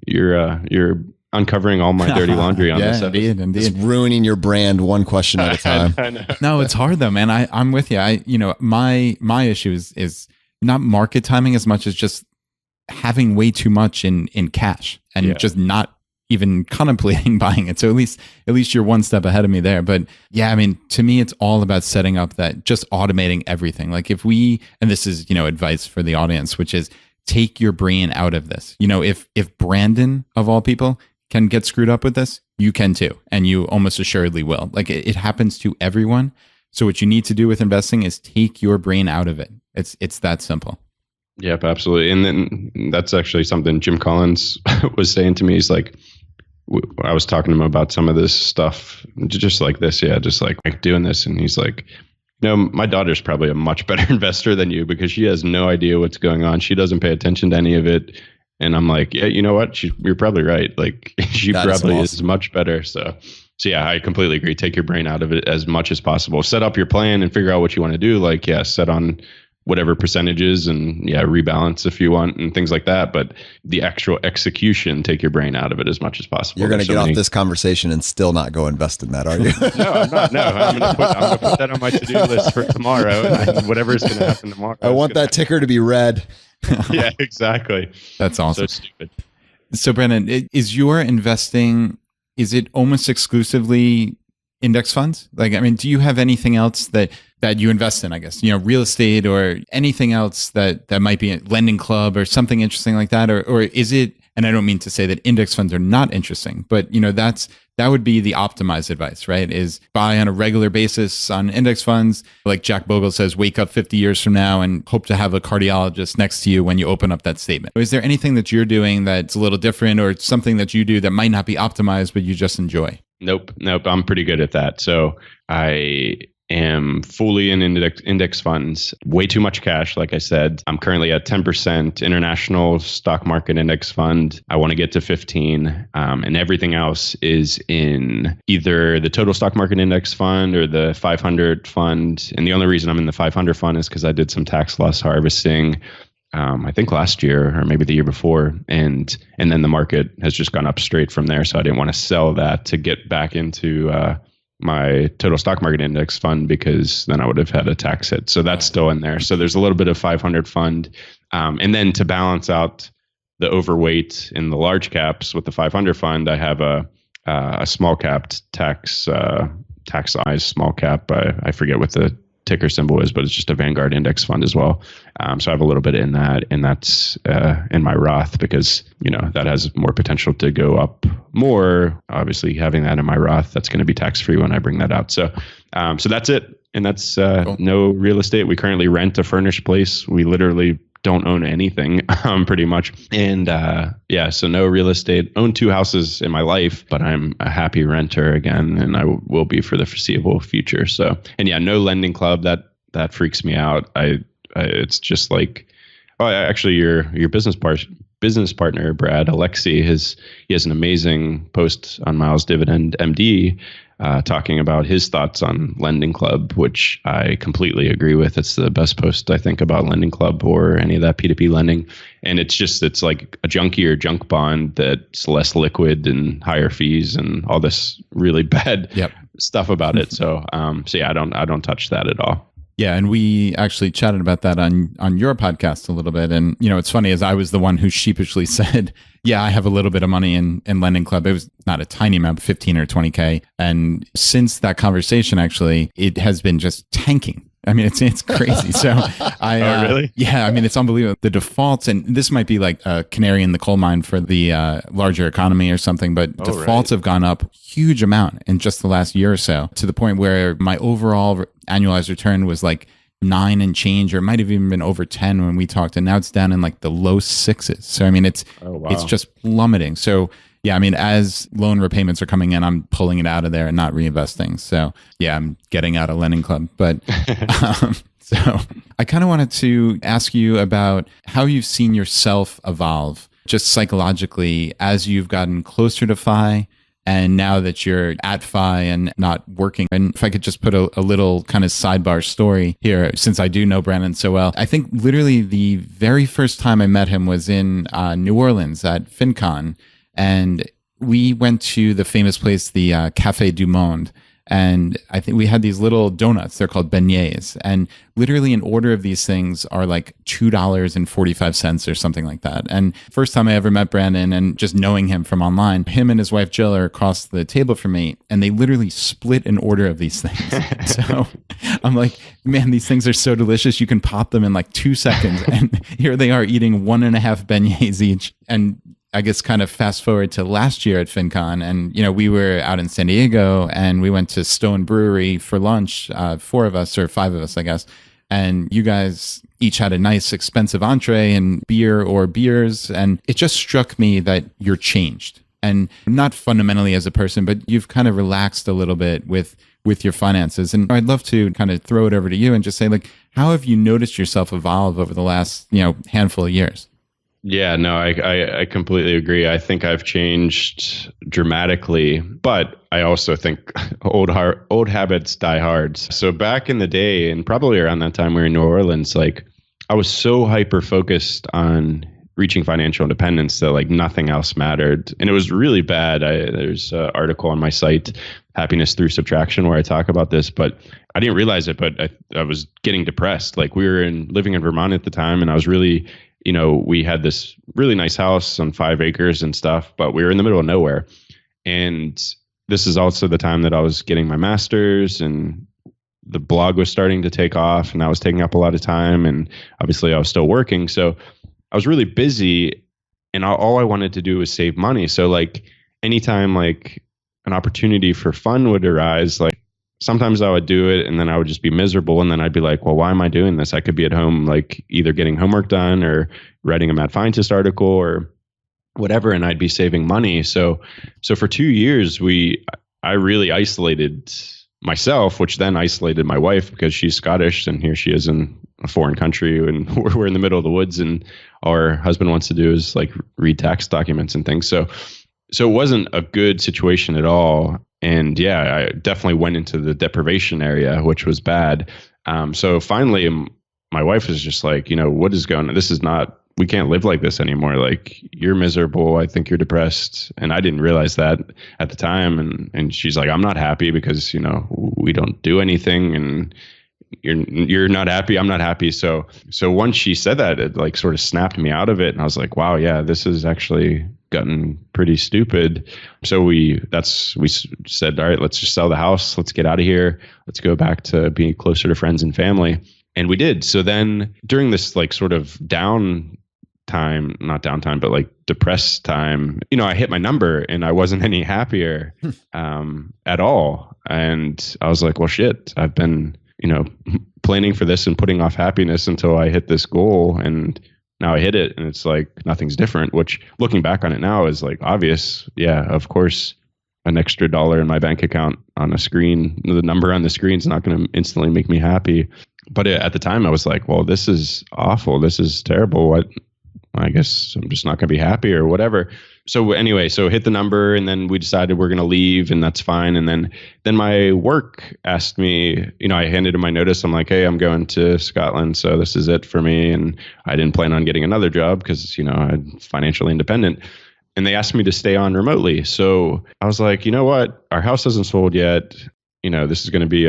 you're uncovering all my dirty laundry on this episode. Indeed. It's ruining your brand one question at a time. I know. No, it's hard though, man. I'm with you. My issue is not market timing as much as just having way too much in cash and just not even contemplating buying it. So at least you're one step ahead of me there. But yeah, I mean, to me, it's all about setting up that just automating everything. Like if we, and this is, advice for the audience, which is take your brain out of this. If Brandon of all people can get screwed up with this, you can too. And you almost assuredly will. Like it happens to everyone. So what you need to do with investing is take your brain out of it. It's that simple. Yep, absolutely. And then that's actually something Jim Collins was saying to me. He's like, I was talking to him about some of this stuff, just like this. Yeah, just like doing this. And he's like, my daughter's probably a much better investor than you because she has no idea what's going on. She doesn't pay attention to any of it. And I'm like, yeah, you know what? You're probably right. Like she probably is much better. So yeah, I completely agree. Take your brain out of it as much as possible. Set up your plan and figure out what you want to do. Like, yeah, set on whatever percentages and rebalance if you want and things like that. But the actual execution, take your brain out of it as much as possible. You're going to get off this conversation and still not go invest in that, are you? No, I'm not. No, I'm going to put that on my to-do list for tomorrow. And whatever's going to happen tomorrow. I want that ticker to be red. Yeah, exactly. That's awesome. So stupid. So Brandon, is your investing, is it almost exclusively index funds? Like, I mean, do you have anything else that you invest in, I guess, real estate or anything else that might be a lending club or something interesting like that? Or is it, and I don't mean to say that index funds are not interesting, but that would be the optimized advice, right? Is buy on a regular basis on index funds. Like Jack Bogle says, wake up 50 years from now and hope to have a cardiologist next to you when you open up that statement. Is there anything that you're doing that's a little different or something that you do that might not be optimized, but you just enjoy? Nope. I'm pretty good at that. So I am fully in index funds, way too much cash. Like I said, I'm currently at 10% international stock market index fund. I want to get to 15, and everything else is in either the total stock market index fund or the 500 fund. And the only reason I'm in the 500 fund is because I did some tax loss harvesting. I think last year or maybe the year before. And then the market has just gone up straight from there. So I didn't want to sell that to get back into my total stock market index fund because then I would have had a tax hit. So that's still in there. So there's a little bit of 500 fund. And then to balance out the overweight in the large caps with the 500 fund, I have a small cap tax size small cap. I forget what the ticker symbol is, but it's just a Vanguard index fund as well. So I have a little bit in that, and that's in my Roth because, that has more potential to go up more. Obviously, having that in my Roth, that's going to be tax-free when I bring that out. So that's it. And that's cool. No real estate. We currently rent a furnished place. We literally don't own anything, pretty much. And so no real estate. Own 2 houses in my life, but I'm a happy renter again, and I will be for the foreseeable future. So, and no lending club. That freaks me out. It's just like, actually, your business partner, Brad Alexi, he has an amazing post on Miles Dividend MD. Talking about his thoughts on Lending Club, which I completely agree with. It's the best post I think about Lending Club or any of that P2P lending. And it's like a junkier junk bond that's less liquid and higher fees and all this really bad stuff about it. So I don't touch that at all. Yeah, and we actually chatted about that on your podcast a little bit. And, it's funny, as I was the one who sheepishly said, yeah, I have a little bit of money in Lending Club. It was not a tiny amount, but 15 or 20K. And since that conversation, actually, it has been just tanking. I mean, it's crazy. So Oh, really? Yeah, I mean, it's unbelievable. The defaults, and this might be like a canary in the coal mine for the larger economy or something, but defaults have gone up huge amount in just the last year or so, to the point where my overall annualized return was like 9 and change, or it might have even been over 10 when we talked, and now it's down in like the low 6s. So I mean, it's just plummeting. So yeah, I mean, as loan repayments are coming in, I'm pulling it out of there and not reinvesting. So yeah, I'm getting out of Lending Club. But so I kind of wanted to ask you about how you've seen yourself evolve just psychologically as you've gotten closer to FI, and now that you're at FI and not working. And if I could just put a little kind of sidebar story here, since I do know Brandon so well. I think literally the very first time I met him was in New Orleans at FinCon. And we went to the famous place, the Café du Monde. And I think we had these little donuts. They're called beignets. And literally an order of these things are like $2.45 or something like that. And first time I ever met Brandon, and just knowing him from online, him and his wife Jill are across the table from me, and they literally split an order of these things. So I'm like, man, these things are so delicious. You can pop them in like 2 seconds. And here they are eating 1.5 beignets each. And I guess kind of fast forward to last year at FinCon, and we were out in San Diego, and we went to Stone Brewery for lunch, 4 of us or 5 of us, I guess. And you guys each had a nice expensive entree and beer or beers, and it just struck me that you're changed, and not fundamentally as a person, but you've kind of relaxed a little bit with your finances. And I'd love to kind of throw it over to you and just say, like, how have you noticed yourself evolve over the last handful of years? Yeah, no, I completely agree. I think I've changed dramatically, but I also think old habits die hard. So back in the day, and probably around that time we were in New Orleans, like I was so hyper focused on reaching financial independence that like nothing else mattered. And it was really bad. There's an article on my site, Happiness Through Subtraction, where I talk about this, but I didn't realize it, but I was getting depressed. Like we were living in Vermont at the time, and I was really, we had this really nice house on 5 acres and stuff, but we were in the middle of nowhere. And this is also the time that I was getting my master's, and the blog was starting to take off, and I was taking up a lot of time, and obviously I was still working. So I was really busy, and all I wanted to do was save money. So like anytime like an opportunity for fun would arise, like sometimes I would do it and then I would just be miserable. And then I'd be like, well, why am I doing this? I could be at home, like either getting homework done or writing a Mad Fientist article or whatever. And I'd be saving money. So for 2 years, I really isolated myself, which then isolated my wife because she's Scottish and here she is in a foreign country, and we're in the middle of the woods, and all her husband wants to do is like read tax documents and things. So it wasn't a good situation at all. And yeah, I definitely went into the deprivation area, which was bad. So finally, my wife was just like, what is going on? This is not, we can't live like this anymore. Like, you're miserable. I think you're depressed. And I didn't realize that at the time. And she's like, I'm not happy because, we don't do anything, and you're not happy. I'm not happy. So once she said that, it like sort of snapped me out of it. And I was like, wow, yeah, this has actually gotten pretty stupid. So we said, all right, let's just sell the house. Let's get out of here. Let's go back to being closer to friends and family. And we did. So then during this like sort of not downtime, but like depressed time, I hit my number and I wasn't any happier at all. And I was like, well, shit, I've been, planning for this and putting off happiness until I hit this goal. And now I hit it, and it's like nothing's different, which looking back on it now is like obvious. Yeah, of course, an extra $1 in my bank account on a screen, the number on the screen is not going to instantly make me happy. But at the time I was like, well, this is awful. This is terrible. I guess I'm just not going to be happy or whatever. So anyway, hit the number, and then we decided we're going to leave, and that's fine. And then my work asked me, I handed in my notice. I'm like, hey, I'm going to Scotland, so this is it for me. And I didn't plan on getting another job because, I'm financially independent. And they asked me to stay on remotely. So I was like, you know what? Our house hasn't sold yet. This is going to be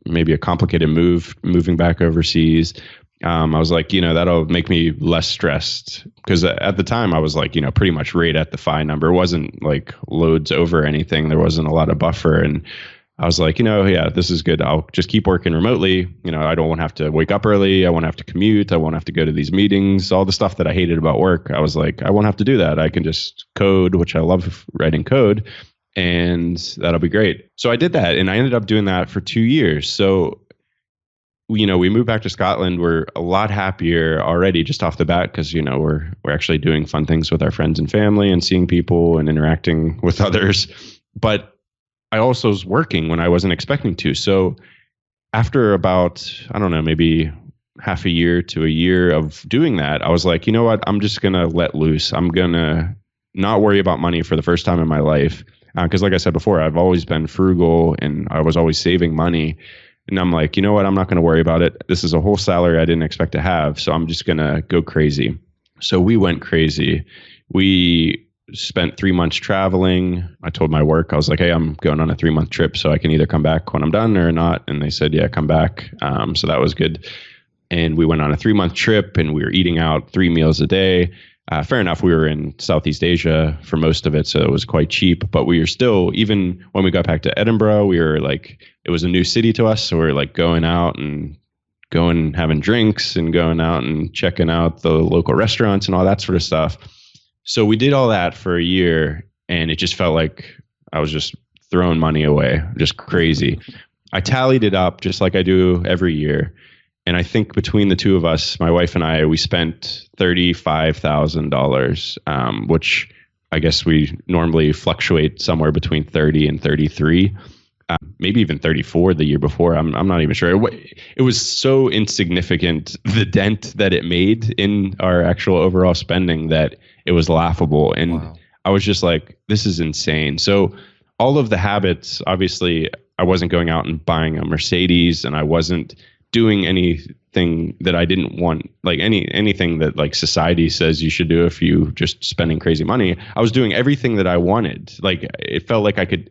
maybe a complicated moving back overseas. I was like, that'll make me less stressed, because at the time I was like, pretty much right at the FI number. It wasn't like loads over anything. There wasn't a lot of buffer. And I was like, yeah, this is good. I'll just keep working remotely. I don't want to have to wake up early. I won't have to commute. I won't have to go to these meetings, all the stuff that I hated about work. I was like, I won't have to do that. I can just code, which I love writing code, and that'll be great. So I did that, and I ended up doing that for 2 years. So, we moved back to Scotland. We're a lot happier already just off the bat because, we're actually doing fun things with our friends and family and seeing people and interacting with others. But I also was working when I wasn't expecting to. So after about, I don't know, maybe half a year to a year of doing that, I was like, you know what? I'm just going to let loose. I'm going to not worry about money for the first time in my life. Because like I said before, I've always been frugal and I was always saving money. And I'm like, you know what? I'm not going to worry about it. This is a whole salary I didn't expect to have. So I'm just going to go crazy. So we went crazy. We spent 3 months traveling. I told my work, I was like, hey, I'm going on a 3-month trip, so I can either come back when I'm done or not. And they said, yeah, come back. So that was good. And we went on a 3-month trip and we were eating out 3 meals a day. Fair enough, we were in Southeast Asia for most of it, so it was quite cheap. But we were still, even when we got back to Edinburgh, we were like, it was a new city to us. So we were like going out and having drinks and going out and checking out the local restaurants and all that sort of stuff. So we did all that for a year, and it just felt like I was just throwing money away, just crazy. I tallied it up just like I do every year. And I think between the two of us, my wife and I, we spent $35,000, which I guess we normally fluctuate somewhere between 30 and 33, maybe even 34 the year before. I'm not even sure. It was so insignificant, the dent that it made in our actual overall spending, that it was laughable. And wow. I was just like, this is insane. So all of the habits, obviously, I wasn't going out and buying a Mercedes, and I wasn't doing anything that I didn't want, like anything that like society says you should do if you just spending crazy money. I was doing everything that I wanted. Like it felt like I could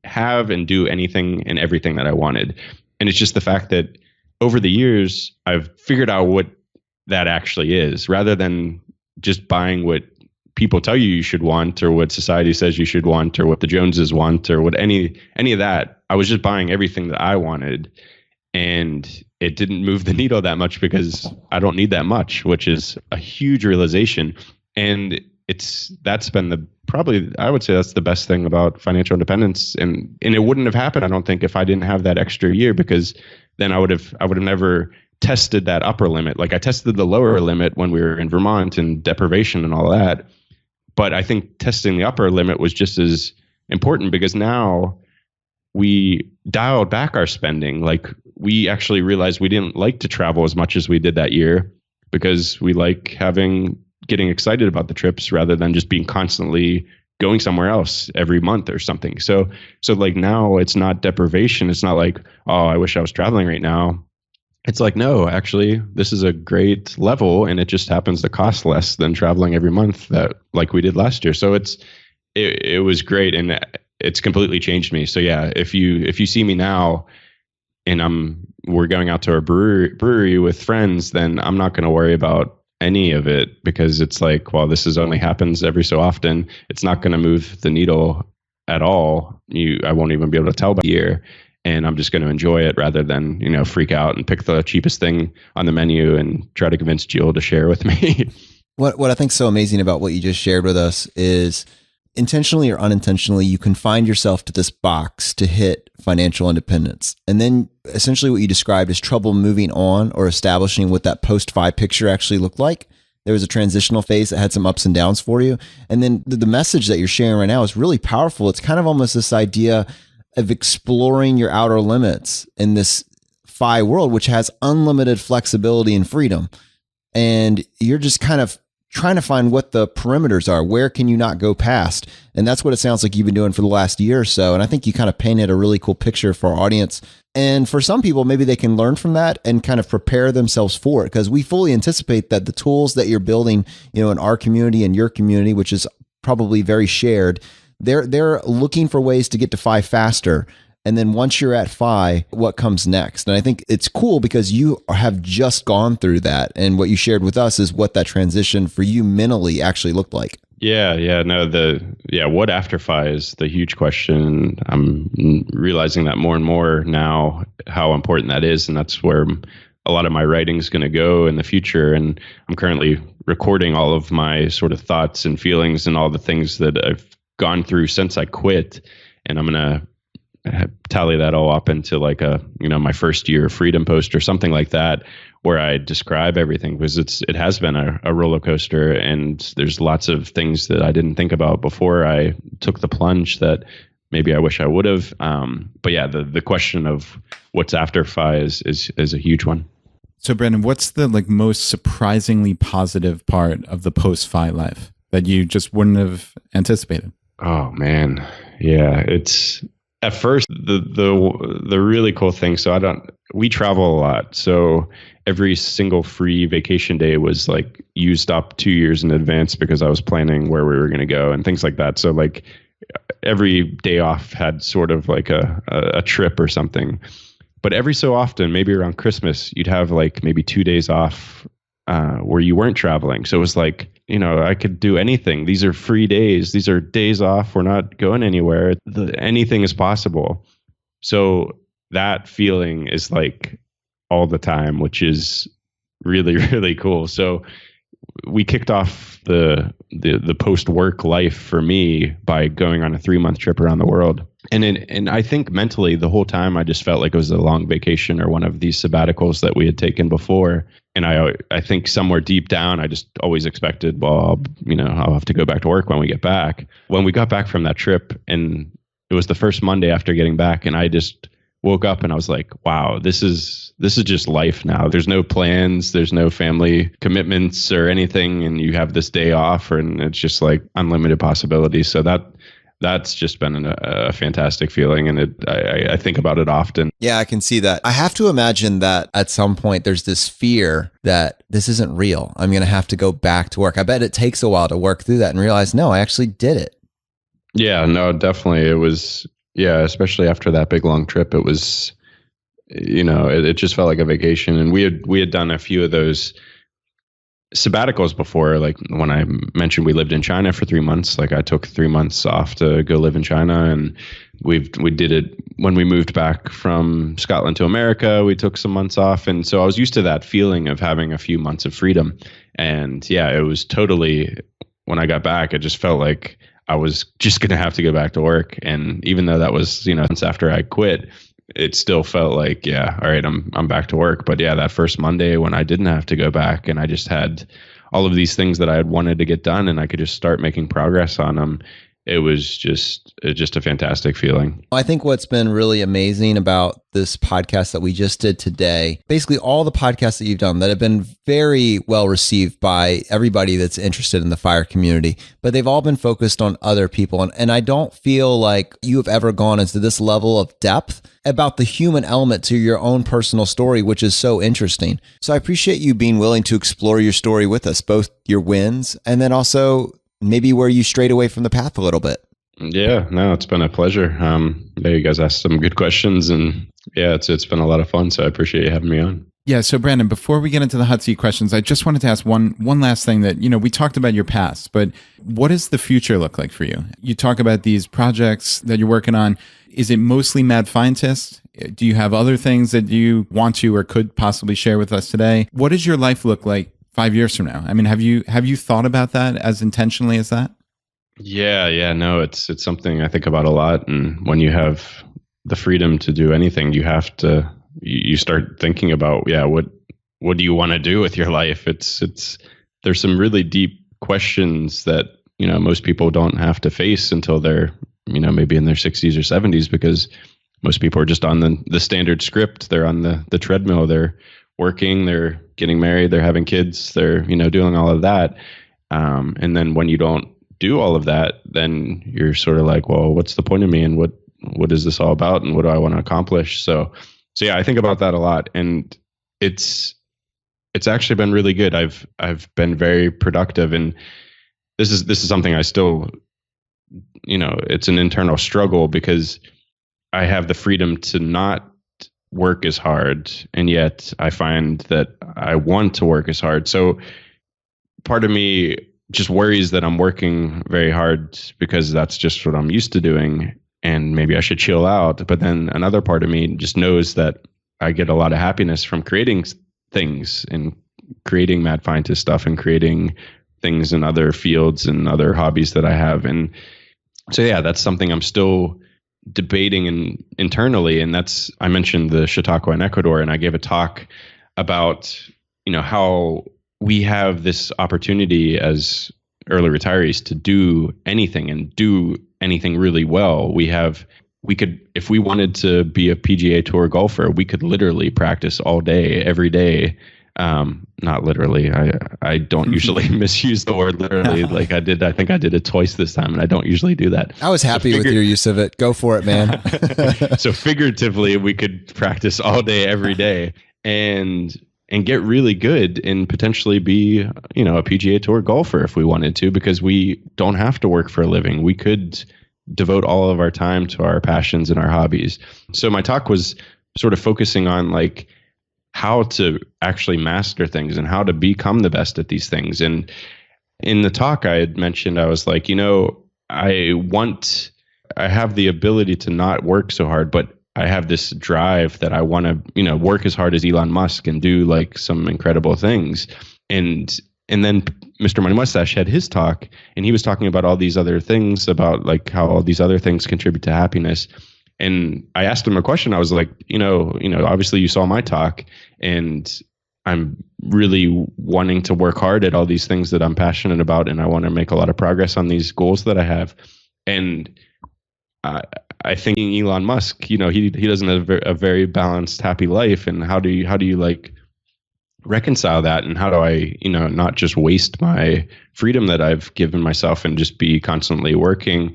have and do anything and everything that I wanted. And it's just the fact that over the years, I've figured out what that actually is, rather than just buying what people tell you should want, or what society says you should want, or what the Joneses want, or what any of that. I was just buying everything that I wanted. And it didn't move the needle that much because I don't need that much, which is a huge realization. And that's been I would say that's the best thing about financial independence. And it wouldn't have happened, I don't think, if I didn't have that extra year, because then I would have never tested that upper limit. Like I tested the lower limit when we were in Vermont and deprivation and all that. But I think testing the upper limit was just as important, because now we dialed back our spending. Like we actually realized we didn't like to travel as much as we did that year, because we like getting excited about the trips rather than just being constantly going somewhere else every month or something. So like now it's not deprivation. It's not like, oh, I wish I was traveling right now. It's like, no, actually, this is a great level, and it just happens to cost less than traveling every month that like we did last year. So it was great, and it's completely changed me. So yeah, if you see me now and we're going out to a brewery with friends, then I'm not going to worry about any of it, because it's like, well, this only happens every so often. It's not going to move the needle at all. I won't even be able to tell by year, and I'm just going to enjoy it rather than, freak out and pick the cheapest thing on the menu and try to convince Jill to share with me. What I think is so amazing about what you just shared with us is, intentionally or unintentionally, you confined yourself to this box to hit financial independence. And then essentially what you described is trouble moving on or establishing what that post-FI picture actually looked like. There was a transitional phase that had some ups and downs for you. And then the message that you're sharing right now is really powerful. It's kind of almost this idea of exploring your outer limits in this FI world, which has unlimited flexibility and freedom. And you're just kind of trying to find what the perimeters are. Where can you not go past? And that's what it sounds like you've been doing for the last year or so. And I think you kind of painted a really cool picture for our audience. And for some people, maybe they can learn from that and kind of prepare themselves for it, because we fully anticipate that the tools that you're building, in our community and your community, which is probably very shared, they're looking for ways to get to FI faster. And then once you're at FI, what comes next? And I think it's cool because you have just gone through that. And what you shared with us is what that transition for you mentally actually looked like. Yeah, no, what after FI is the huge question. I'm realizing that more and more now, how important that is. And that's where a lot of my writing is going to go in the future. And I'm currently recording all of my sort of thoughts and feelings and all the things that I've gone through since I quit. And I'm going to tally that all up into like my first year freedom post or something like that, where I describe everything, because it has been a roller coaster, and there's lots of things that I didn't think about before I took the plunge that maybe I wish I would have. But yeah, the question of what's after FI is a huge one. So Brandon, what's the most surprisingly positive part of the post-FI life that you just wouldn't have anticipated? Oh man, yeah, it's at first the really cool thing. So we travel a lot, so every single free vacation day was like used up 2 years in advance because I was planning where we were going to go and things like that. So like every day off had sort of like a trip or something. But every so often, maybe around Christmas, you'd have like maybe 2 days off where you weren't traveling. So it was like, I could do anything. These are free days. These are days off. We're not going anywhere. Anything is possible. So that feeling is like all the time, which is really, really cool. So we kicked off the post-work life for me by going on a 3-month trip around the world. And I think mentally the whole time I just felt like it was a long vacation or one of these sabbaticals that we had taken before. And I think somewhere deep down, I just always expected, well, I'll have to go back to work when we get back. When we got back from that trip, and it was the first Monday after getting back, and I just woke up and I was like, wow, this is just life now. There's no plans, there's no family commitments or anything, and you have this day off, and it's just like unlimited possibilities. So that's just been a fantastic feeling, and I think about it often. Yeah, I can see that. I have to imagine that at some point there's this fear that this isn't real. I'm going to have to go back to work. I bet it takes a while to work through that and realize, no, I actually did it. Yeah, no, definitely. It was, especially after that big long trip, it was, it just felt like a vacation. And we had done a few of those sabbaticals before. Like when I mentioned we lived in China for 3 months, like I took 3 months off to go live in China, and we did it when we moved back from Scotland to America. We took some months off, and so I was used to that feeling of having a few months of freedom. And yeah, it was totally, when I got back, it just felt like I was just going to have to go back to work. And even though that was months after I quit, it still felt like, yeah, all right, I'm back to work. But yeah, that first Monday when I didn't have to go back, and I just had all of these things that I had wanted to get done, and I could just start making progress on them, it was just a fantastic feeling. I think what's been really amazing about this podcast that we just did today, basically all the podcasts that you've done that have been very well received by everybody that's interested in the FIRE community, but they've all been focused on other people. And I don't feel like you have ever gone into this level of depth about the human element to your own personal story, which is so interesting. So I appreciate you being willing to explore your story with us, both your wins and then also maybe where you strayed away from the path a little bit. Yeah, no, it's been a pleasure. You guys asked some good questions, and yeah, it's been a lot of fun. So I appreciate you having me on. Yeah. So Brandon, before we get into the hot seat questions, I just wanted to ask one last thing that, we talked about your past, but what does the future look like for you? You talk about these projects that you're working on. Is it mostly Mad Fientist? Do you have other things that you want to or could possibly share with us today? What does your life look like 5 years from now? I mean, have you thought about that as intentionally as that? Yeah, no, it's something I think about a lot. And when you have the freedom to do anything, you start thinking about, what do you want to do with your life? There's some really deep questions that, most people don't have to face until they're, maybe in their 60s or 70s, because most people are just on the standard script. They're on the treadmill. They're working, they're getting married, they're having kids, they're, doing all of that. And then when you don't do all of that, then you're sort of like, well, what's the point of me, and what is this all about, and what do I want to accomplish? So yeah, I think about that a lot, and it's actually been really good. I've been very productive, and this is something I still, it's an internal struggle, because I have the freedom to not work as hard, and yet I find that I want to work as hard. So part of me just worries that I'm working very hard because that's just what I'm used to doing, and maybe I should chill out. But then another part of me just knows that I get a lot of happiness from creating things and creating Mad Fientist stuff and creating things in other fields and other hobbies that I have. And so, yeah, that's something I'm still debating internally. And that's, I mentioned the Chautauqua in Ecuador, and I gave a talk about, how we have this opportunity as early retirees to do anything and do anything really well. We could, if we wanted to be a PGA Tour golfer, we could literally practice all day, every day. Not literally. I don't usually misuse the word literally. Like I think I did it twice this time, and I don't usually do that. I was happy with your use of it. Go for it, man. So figuratively, we could practice all day, every day, and get really good and potentially be, a PGA Tour golfer if we wanted to, because we don't have to work for a living. We could devote all of our time to our passions and our hobbies. So my talk was sort of focusing on like how to actually master things and how to become the best at these things. And in the talk I had mentioned, I was like, I have the ability to not work so hard, but I have this drive that I want to, work as hard as Elon Musk and do like some incredible things. And then Mr. Money Mustache had his talk, and he was talking about all these other things, about like how all these other things contribute to happiness. And I asked him a question. I was like, obviously you saw my talk, and I'm really wanting to work hard at all these things that I'm passionate about, and I want to make a lot of progress on these goals that I have. And I think Elon Musk, he doesn't have a very balanced, happy life. And how do you like reconcile that? And how do I, not just waste my freedom that I've given myself and just be constantly working?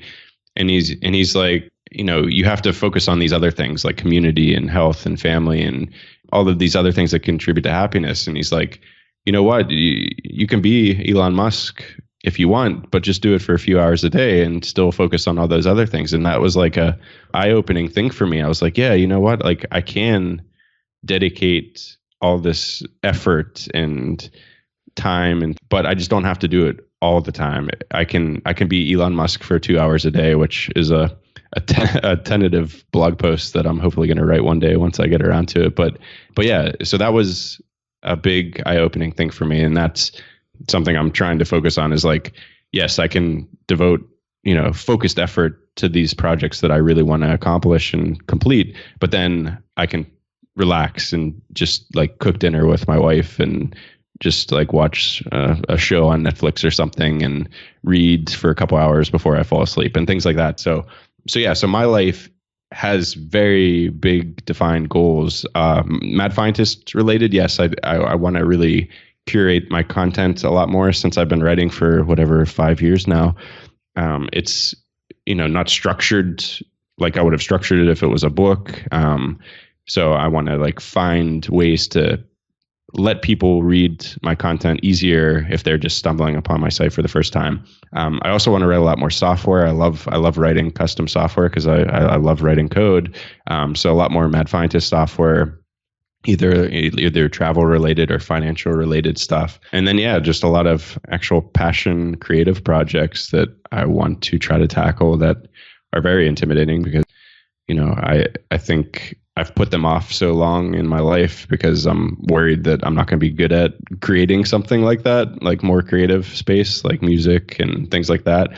And he's like, you have to focus on these other things like community and health and family and all of these other things that contribute to happiness. And he's like, you know what, you can be Elon Musk if you want, but just do it for a few hours a day and still focus on all those other things. And that was like a eye-opening thing for me. I was like, yeah, you know what? Like I can dedicate all this effort and time, but I just don't have to do it all the time. I can be Elon Musk for 2 hours a day, which is a tentative blog post that I'm hopefully going to write one day once I get around to it. But yeah, so that was a big eye-opening thing for me. And that's something I'm trying to focus on, is like, yes, I can devote, focused effort to these projects that I really want to accomplish and complete, but then I can relax and just like cook dinner with my wife and just like watch a show on Netflix or something and read for a couple hours before I fall asleep and things like that. So my life has very big defined goals. Mad Fientist related, yes, I want to really curate my content a lot more, since I've been writing for 5 years now. It's, not structured like I would have structured it if it was a book. So I want to like find ways to let people read my content easier if they're just stumbling upon my site for the first time. I also want to write a lot more software. I love writing custom software because I love writing code. So a lot more Mad Fientist software, either travel related or financial related stuff. And then, yeah, just a lot of actual passion, creative projects that I want to try to tackle that are very intimidating because, I think I've put them off so long in my life because I'm worried that I'm not going to be good at creating something like that, like more creative space, like music and things like that.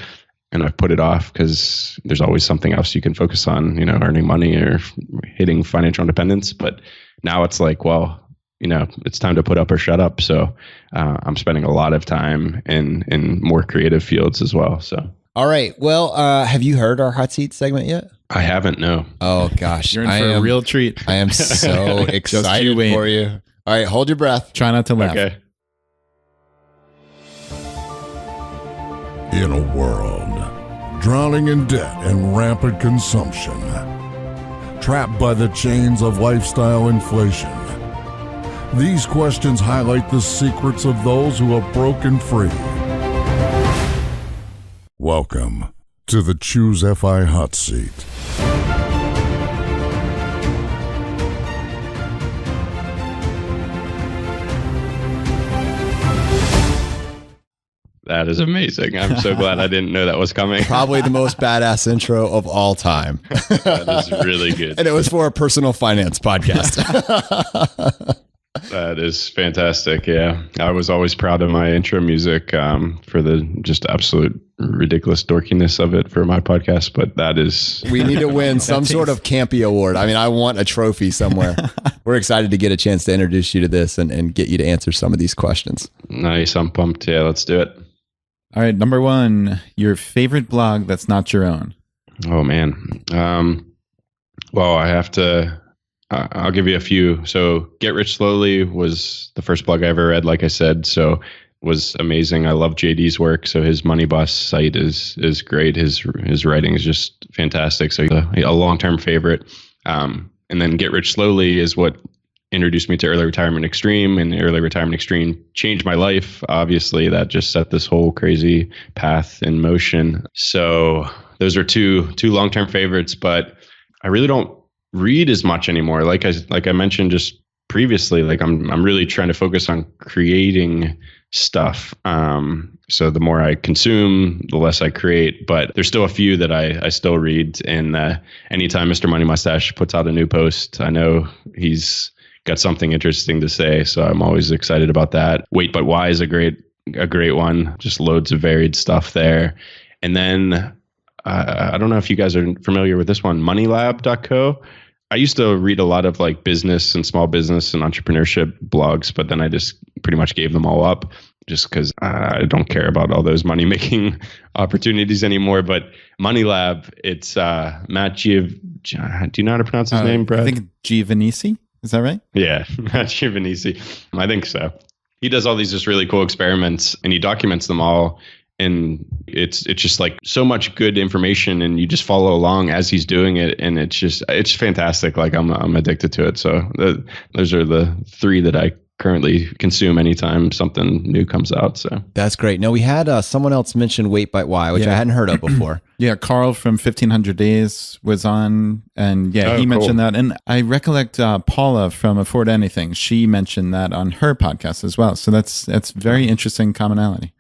And I've put it off because there's always something else you can focus on, earning money or hitting financial independence. But now it's like, well, it's time to put up or shut up. So I'm spending a lot of time in more creative fields as well. So. All right. Well, have you heard our hot seat segment yet? I haven't, no. Oh, gosh. You're in for a real treat. I am so excited for you. All right. Hold your breath. Try not to laugh. Okay. In a world drowning in debt and rampant consumption, trapped by the chains of lifestyle inflation, these questions highlight the secrets of those who have broken free. Welcome to the Choose FI Hot Seat. That is amazing. I'm so glad I didn't know that was coming. Probably the most badass intro of all time. That is really good. And it was for a personal finance podcast. That is fantastic. Yeah. I was always proud of my intro music for the just absolute ridiculous dorkiness of it for my podcast. But that is. We need to win some sort of Campy award. I mean, I want a trophy somewhere. We're excited to get a chance to introduce you to this and get you to answer some of these questions. Nice. I'm pumped. Yeah, let's do it. All right. Number one, your favorite blog that's not your own. Oh, man. Well, I have to. I'll give you a few. So Get Rich Slowly was the first blog I ever read, like I said. So was amazing. I love JD's work. So his Money Boss site is great. His writing is just fantastic. So a long-term favorite. And then Get Rich Slowly is what introduced me to Early Retirement Extreme, and Early Retirement Extreme changed my life. Obviously, that just set this whole crazy path in motion. So those are two long-term favorites, but I really don't read as much anymore. Like I mentioned just previously, like I'm really trying to focus on creating stuff. So the more I consume, the less I create, but there's still a few that I still read. And anytime Mr. Money Mustache puts out a new post, I know he's got something interesting to say. So I'm always excited about that. Wait But Why is a great one. Just loads of varied stuff there. And then I don't know if you guys are familiar with this one, moneylab.co. I used to read a lot of like business and small business and entrepreneurship blogs, but then I just pretty much gave them all up just because I don't care about all those money making opportunities anymore. But Money Lab, it's Matt do you know how to pronounce his name, Brad? I think Giovanisi. Is that right? Yeah, Matt Giovanisi. I think so. He does all these just really cool experiments and he documents them all. And it's just like so much good information, and you just follow along as he's doing it, and it's fantastic. Like I'm addicted to it. So those are the three that I currently consume anytime something new comes out. So that's great. Now we had someone else mention Wait But Why, which I hadn't heard of before. Yeah, Carl from 1500 Days was on, and he mentioned that. And I recollect Paula from Afford Anything. She mentioned that on her podcast as well. So that's very interesting commonality.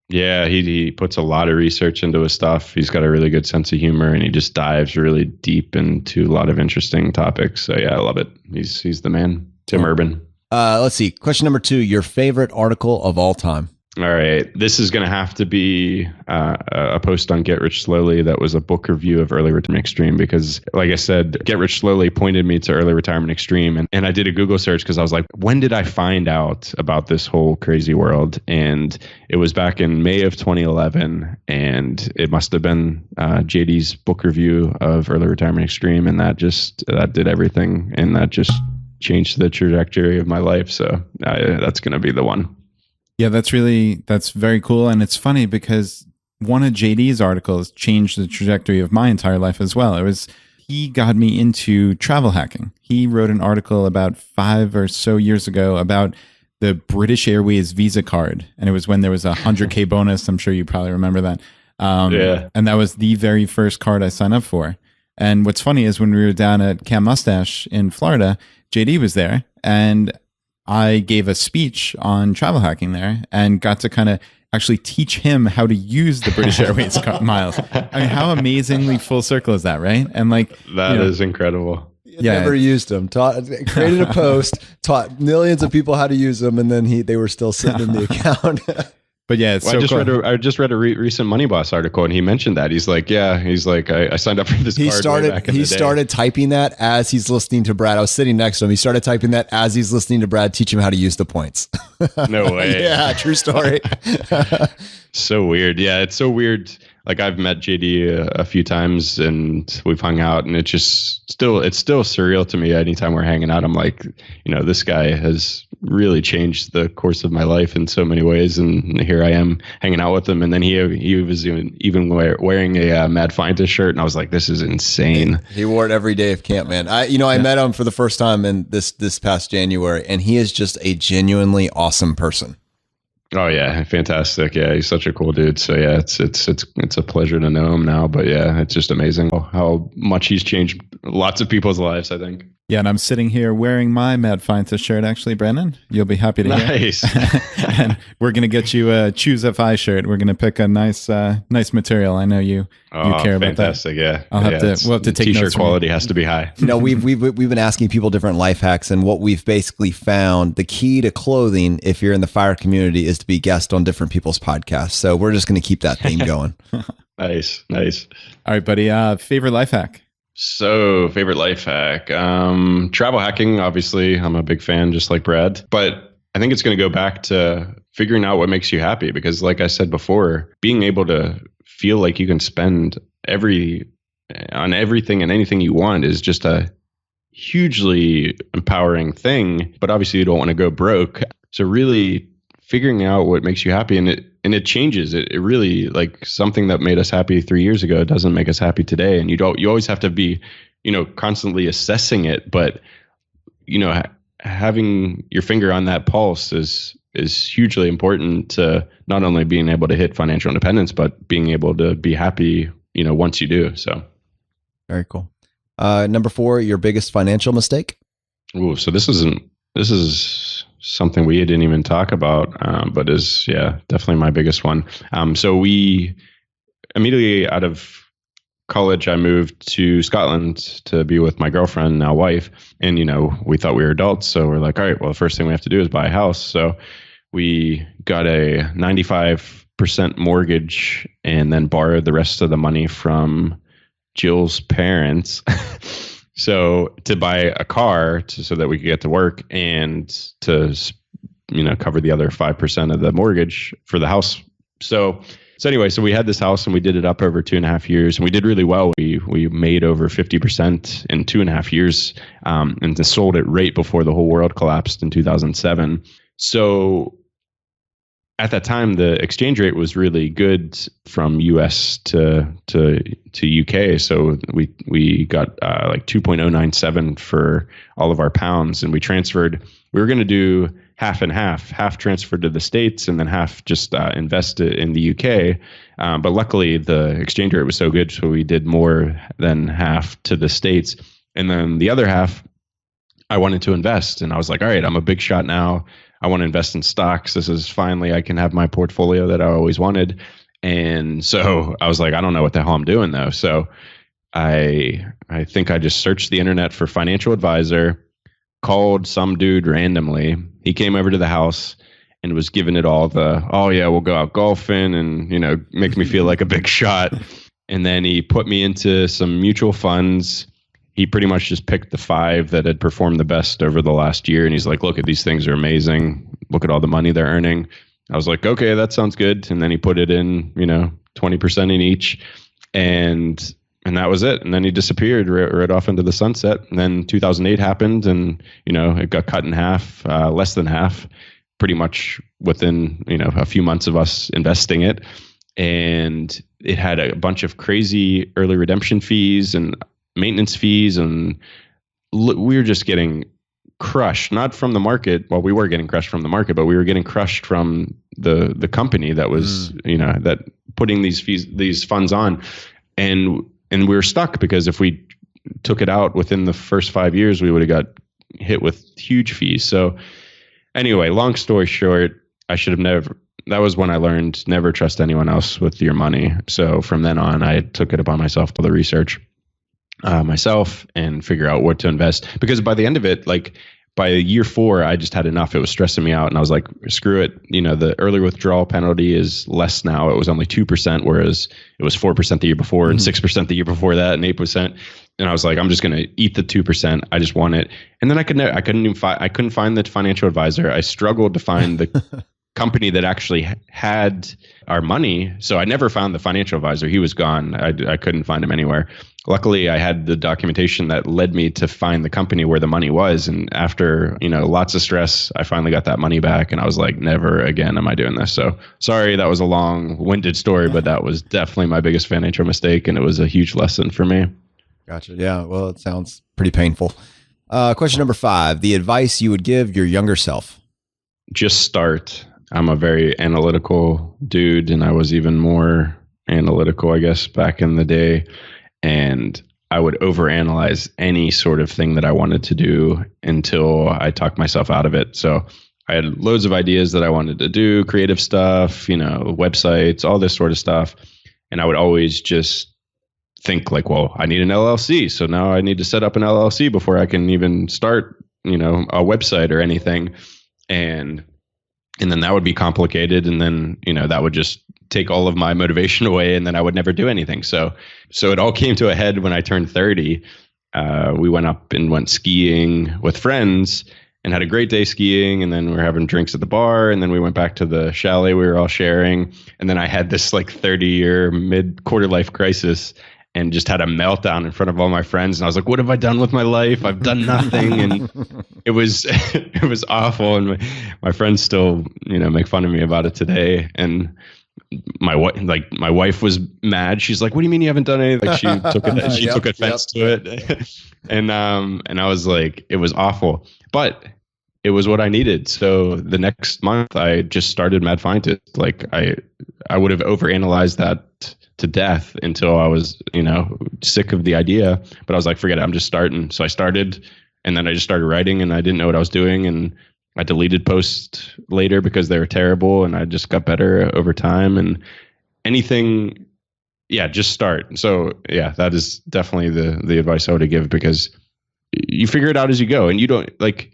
Yeah, he puts a lot of research into his stuff. He's got a really good sense of humor, and he just dives really deep into a lot of interesting topics. So yeah, I love it. He's the man. Tim Urban. Let's see. Question number 2, your favorite article of all time. All right. This is going to have to be a post on Get Rich Slowly that was a book review of Early Retirement Extreme because, like I said, Get Rich Slowly pointed me to Early Retirement Extreme. And I did a Google search because I was like, when did I find out about this whole crazy world? And it was back in May of 2011. And it must have been JD's book review of Early Retirement Extreme. And that did everything. And that just changed the trajectory of my life. So that's going to be the one. Yeah, that's very cool. And it's funny because one of JD's articles changed the trajectory of my entire life as well. He got me into travel hacking. He wrote an article about 5 or so years ago about the British Airways Visa card. And it was when there was a 100K bonus. I'm sure you probably remember that. And that was the very first card I signed up for. And what's funny is when we were down at Camp Mustache in Florida, JD was there, and I gave a speech on travel hacking there and got to kind of actually teach him how to use the British Airways miles. I mean, how amazingly full circle is that, right? And like that is incredible. Never used them. Created a post, taught millions of people how to use them, and then they were still sitting in the account. But yeah, it's I just read a recent Money Boss article, and he mentioned that. He's like, I signed up for this card way back in the day. He started typing that as he's listening to Brad. I was sitting next to him. He started typing that as he's listening to Brad teach him how to use the points. No way. Yeah, true story. So weird. Yeah, it's so weird. Like I've met JD a few times and we've hung out, and it's still surreal to me. Anytime we're hanging out, I'm like, this guy has really changed the course of my life in so many ways. And here I am hanging out with him. And then he was even wearing a Mad Fientist shirt, and I was like, this is insane. He wore it every day of camp, man. I met him for the first time in this past January, and he is just a genuinely awesome person. Oh yeah, fantastic. Yeah, he's such a cool dude. So yeah, it's a pleasure to know him now. But yeah, it's just amazing how much he's changed lots of people's lives, I think. Yeah, and I'm sitting here wearing my Mad Fientist shirt, actually, Brandon. You'll be happy to hear. Nice. And we're going to get you a Choose FI shirt. We're going to pick a nice material. I know you care about that. Fantastic, yeah. We'll have to take T-shirt notes. quality has to be high. We've been asking people different life hacks, and what we've basically found, the key to clothing, if you're in the fire community, is to be guest on different people's podcasts. So we're just going to keep that theme going. Nice. All right, buddy. Favorite life hack? So, favorite life hack. Travel hacking, obviously. I'm a big fan, just like Brad. But I think it's going to go back to figuring out what makes you happy. Because like I said before, being able to feel like you can spend on everything and anything you want is just a hugely empowering thing. But obviously, you don't want to go broke. So really figuring out what makes you happy, and it changes. It really, like, something that made us happy 3 years ago doesn't make us happy today. And you always have to be, constantly assessing it. But, having your finger on that pulse is hugely important to not only being able to hit financial independence, but being able to be happy, once you do. So very cool. Number 4, your biggest financial mistake? Ooh, so this is something we didn't even talk about, but is definitely my biggest one. So we immediately out of college, I moved to Scotland to be with my girlfriend, now wife, and we thought we were adults, so we're like, all right, well, the first thing we have to do is buy a house. So we got a 95% mortgage and then borrowed the rest of the money from Jill's parents. So to buy a car so that we could get to work and to, cover the other 5% of the mortgage for the house. So anyway, so we had this house and we did it up over 2.5 years, and we did really well. We made over 50% in 2.5 years, and sold it right before the whole world collapsed in 2007. So at that time, the exchange rate was really good from US to UK. So we got like 2.097 for all of our pounds, and we were going to do half and half transferred to the States and then half just invested in the UK. But luckily the exchange rate was so good, so we did more than half to the States. And then the other half, I wanted to invest. And I was like, all right, I'm a big shot now. I want to invest in stocks. This is finally, I can have my portfolio that I always wanted. And so I was like, I don't know what the hell I'm doing though. So I think I just searched the internet for financial advisor, called some dude randomly. He came over to the house and was giving it all we'll go out golfing and, make me feel like a big shot. And then he put me into some mutual funds. He pretty much just picked the 5 that had performed the best over the last year. And he's like, look, at these things are amazing. Look at all the money they're earning. I was like, okay, that sounds good. And then he put it in, 20% in each. And that was it. And then he disappeared right off into the sunset. And then 2008 happened, and, it got cut in half, less than half, pretty much within, a few months of us investing it. And it had a bunch of crazy early redemption fees and maintenance fees. And we were just getting crushed, not from the market. Well, we were getting crushed from the market, but we were getting crushed from the company that was, that putting these funds on. And we were stuck, because if we took it out within the first 5 years, we would have got hit with huge fees. So anyway, long story short, that was when I learned never trust anyone else with your money. So from then on, I took it upon myself to the research myself and figure out what to invest. Because by the end of it, like by year 4, I just had enough. It was stressing me out. And I was like, screw it. The early withdrawal penalty is less now. It was only 2%, whereas it was 4% the year before and 6% the year before that and 8%. And I was like, I'm just going to eat the 2%. I just want it. And then I couldn't find the financial advisor. I struggled to find the company that actually had our money. So I never found the financial advisor. He was gone. I couldn't find him anywhere. Luckily, I had the documentation that led me to find the company where the money was. And after, lots of stress, I finally got that money back. And I was like, never again am I doing this. So sorry, that was a long-winded story, but that was definitely my biggest financial mistake. And it was a huge lesson for me. Gotcha. Yeah. Well, it sounds pretty painful. Question number 5, the advice you would give your younger self. Just start. I'm a very analytical dude, and I was even more analytical, I guess, back in the day. And I would overanalyze any sort of thing that I wanted to do until I talked myself out of it. So I had loads of ideas that I wanted to do, creative stuff, websites, all this sort of stuff. And I would always just think like, well, I need an LLC. So now I need to set up an LLC before I can even start, a website or anything. And then that would be complicated. And then, that would just take all of my motivation away, and then I would never do anything. So it all came to a head when I turned 30. We went up and went skiing with friends and had a great day skiing. And then we were having drinks at the bar. And then we went back to the chalet we were all sharing. And then I had this like 30-year mid-quarter life crisis and just had a meltdown in front of all my friends. And I was like, what have I done with my life? I've done nothing. And it was awful. And my friends still, make fun of me about it today. And my wife was mad. She's like, what do you mean you haven't done anything? Like she took offense to it. And I was like, it was awful, but it was what I needed. So the next month I just started Mad Fientist. Like I would have overanalyzed that to death until I was, sick of the idea, but I was like, forget it. I'm just starting. So I started, and then I just started writing, and I didn't know what I was doing. And I deleted posts later because they were terrible, and I just got better over time. And anything, just start. So that is definitely the advice I would give, because you figure it out as you go, and you don't like.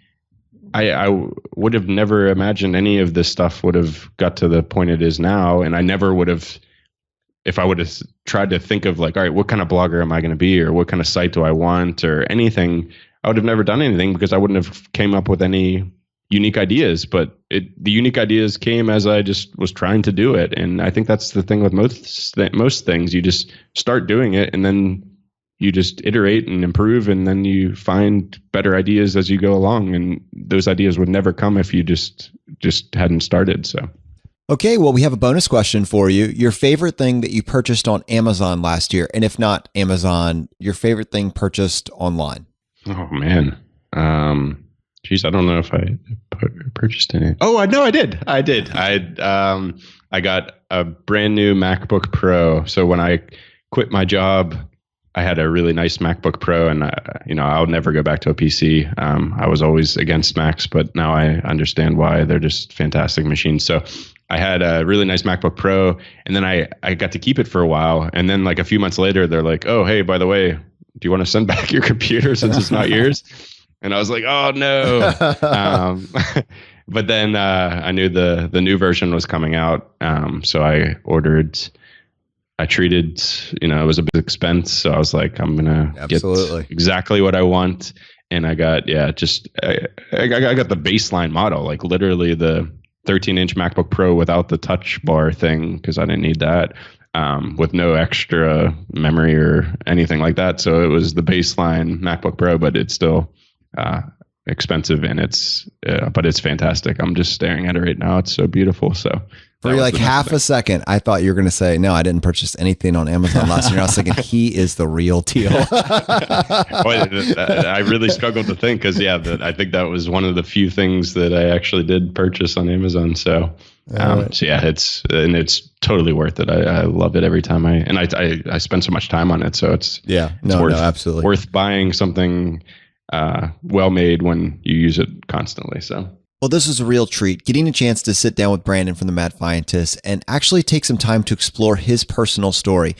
I would have never imagined any of this stuff would have got to the point it is now, and I never would have. If I would have tried to think of like, all right, what kind of blogger am I going to be, or what kind of site do I want, or anything, I would have never done anything because I wouldn't have came up with any unique ideas. But the unique ideas came as I just was trying to do it. And I think that's the thing with most things. You just start doing it, and then you just iterate and improve, and then you find better ideas as you go along. And those ideas would never come if you just hadn't started. So. Okay, well, we have a bonus question for you. Your favorite thing that you purchased on Amazon last year, and if not Amazon, your favorite thing purchased online? Oh, man. Geez, I don't know if I purchased any. Oh, no, I did. I got a brand new MacBook Pro. So when I quit my job, I had a really nice MacBook Pro, and I'll never go back to a PC. I was always against Macs, but now I understand why. They're just fantastic machines. So I had a really nice MacBook Pro, and then I got to keep it for a while. And then like a few months later, they're like, oh, hey, by the way, do you want to send back your computer since it's not yours? And I was like, oh, no. But then I knew the new version was coming out. So I treated, it was a big expense. So I was like, I'm going to get exactly what I want. And I got, I got the baseline model, like literally the 13-inch MacBook Pro without the touch bar thing, because I didn't need that, with no extra memory or anything like that. So it was the baseline MacBook Pro, but it's still expensive, and but it's fantastic. I'm just staring at it right now. It's so beautiful. So for like half a second, I thought you were going to say, no, I didn't purchase anything on Amazon last year. I was thinking, he is the real deal. I really struggled to think because, I think that was one of the few things that I actually did purchase on Amazon. So, it's totally worth it. I love it every time I spend so much time on it. So it's absolutely worth buying something well made when you use it constantly. So. Well, this was a real treat, getting a chance to sit down with Brandon from the Mad Fientist and actually take some time to explore his personal story.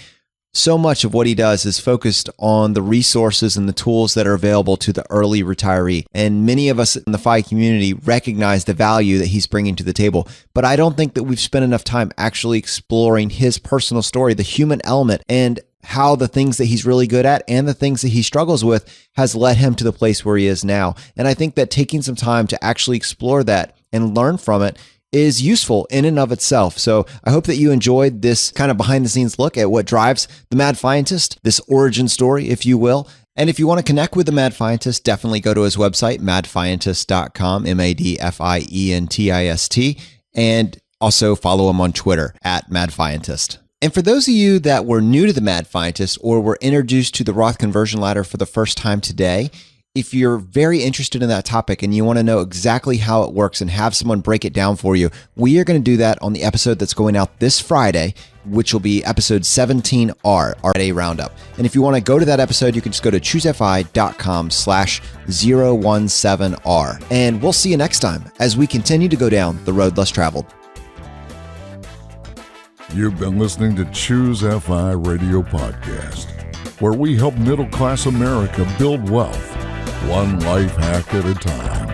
So much of what he does is focused on the resources and the tools that are available to the early retiree. And many of us in the FI community recognize the value that he's bringing to the table. But I don't think that we've spent enough time actually exploring his personal story, the human element, and how the things that he's really good at and the things that he struggles with has led him to the place where he is now. And I think that taking some time to actually explore that and learn from it is useful in and of itself. So I hope that you enjoyed this kind of behind the scenes look at what drives the Mad Fientist, this origin story, if you will. And if you want to connect with the Mad Fientist, definitely go to his website, madfientist.com, MADFIENTIST, and also follow him on Twitter at Mad Fientist. And for those of you that were new to the Mad Fientist or were introduced to the Roth conversion ladder for the first time today, If you're very interested in that topic and you want to know exactly how it works and have someone break it down for you, we are going to do that on the episode that's going out this Friday, which will be episode 17R, our Friday Roundup. And if you want to go to that episode, you can just go to choosefi.com/017R. And we'll see you next time as we continue to go down the road less traveled. You've been listening to Choose FI Radio Podcast, where we help middle-class America build wealth, one life hack at a time.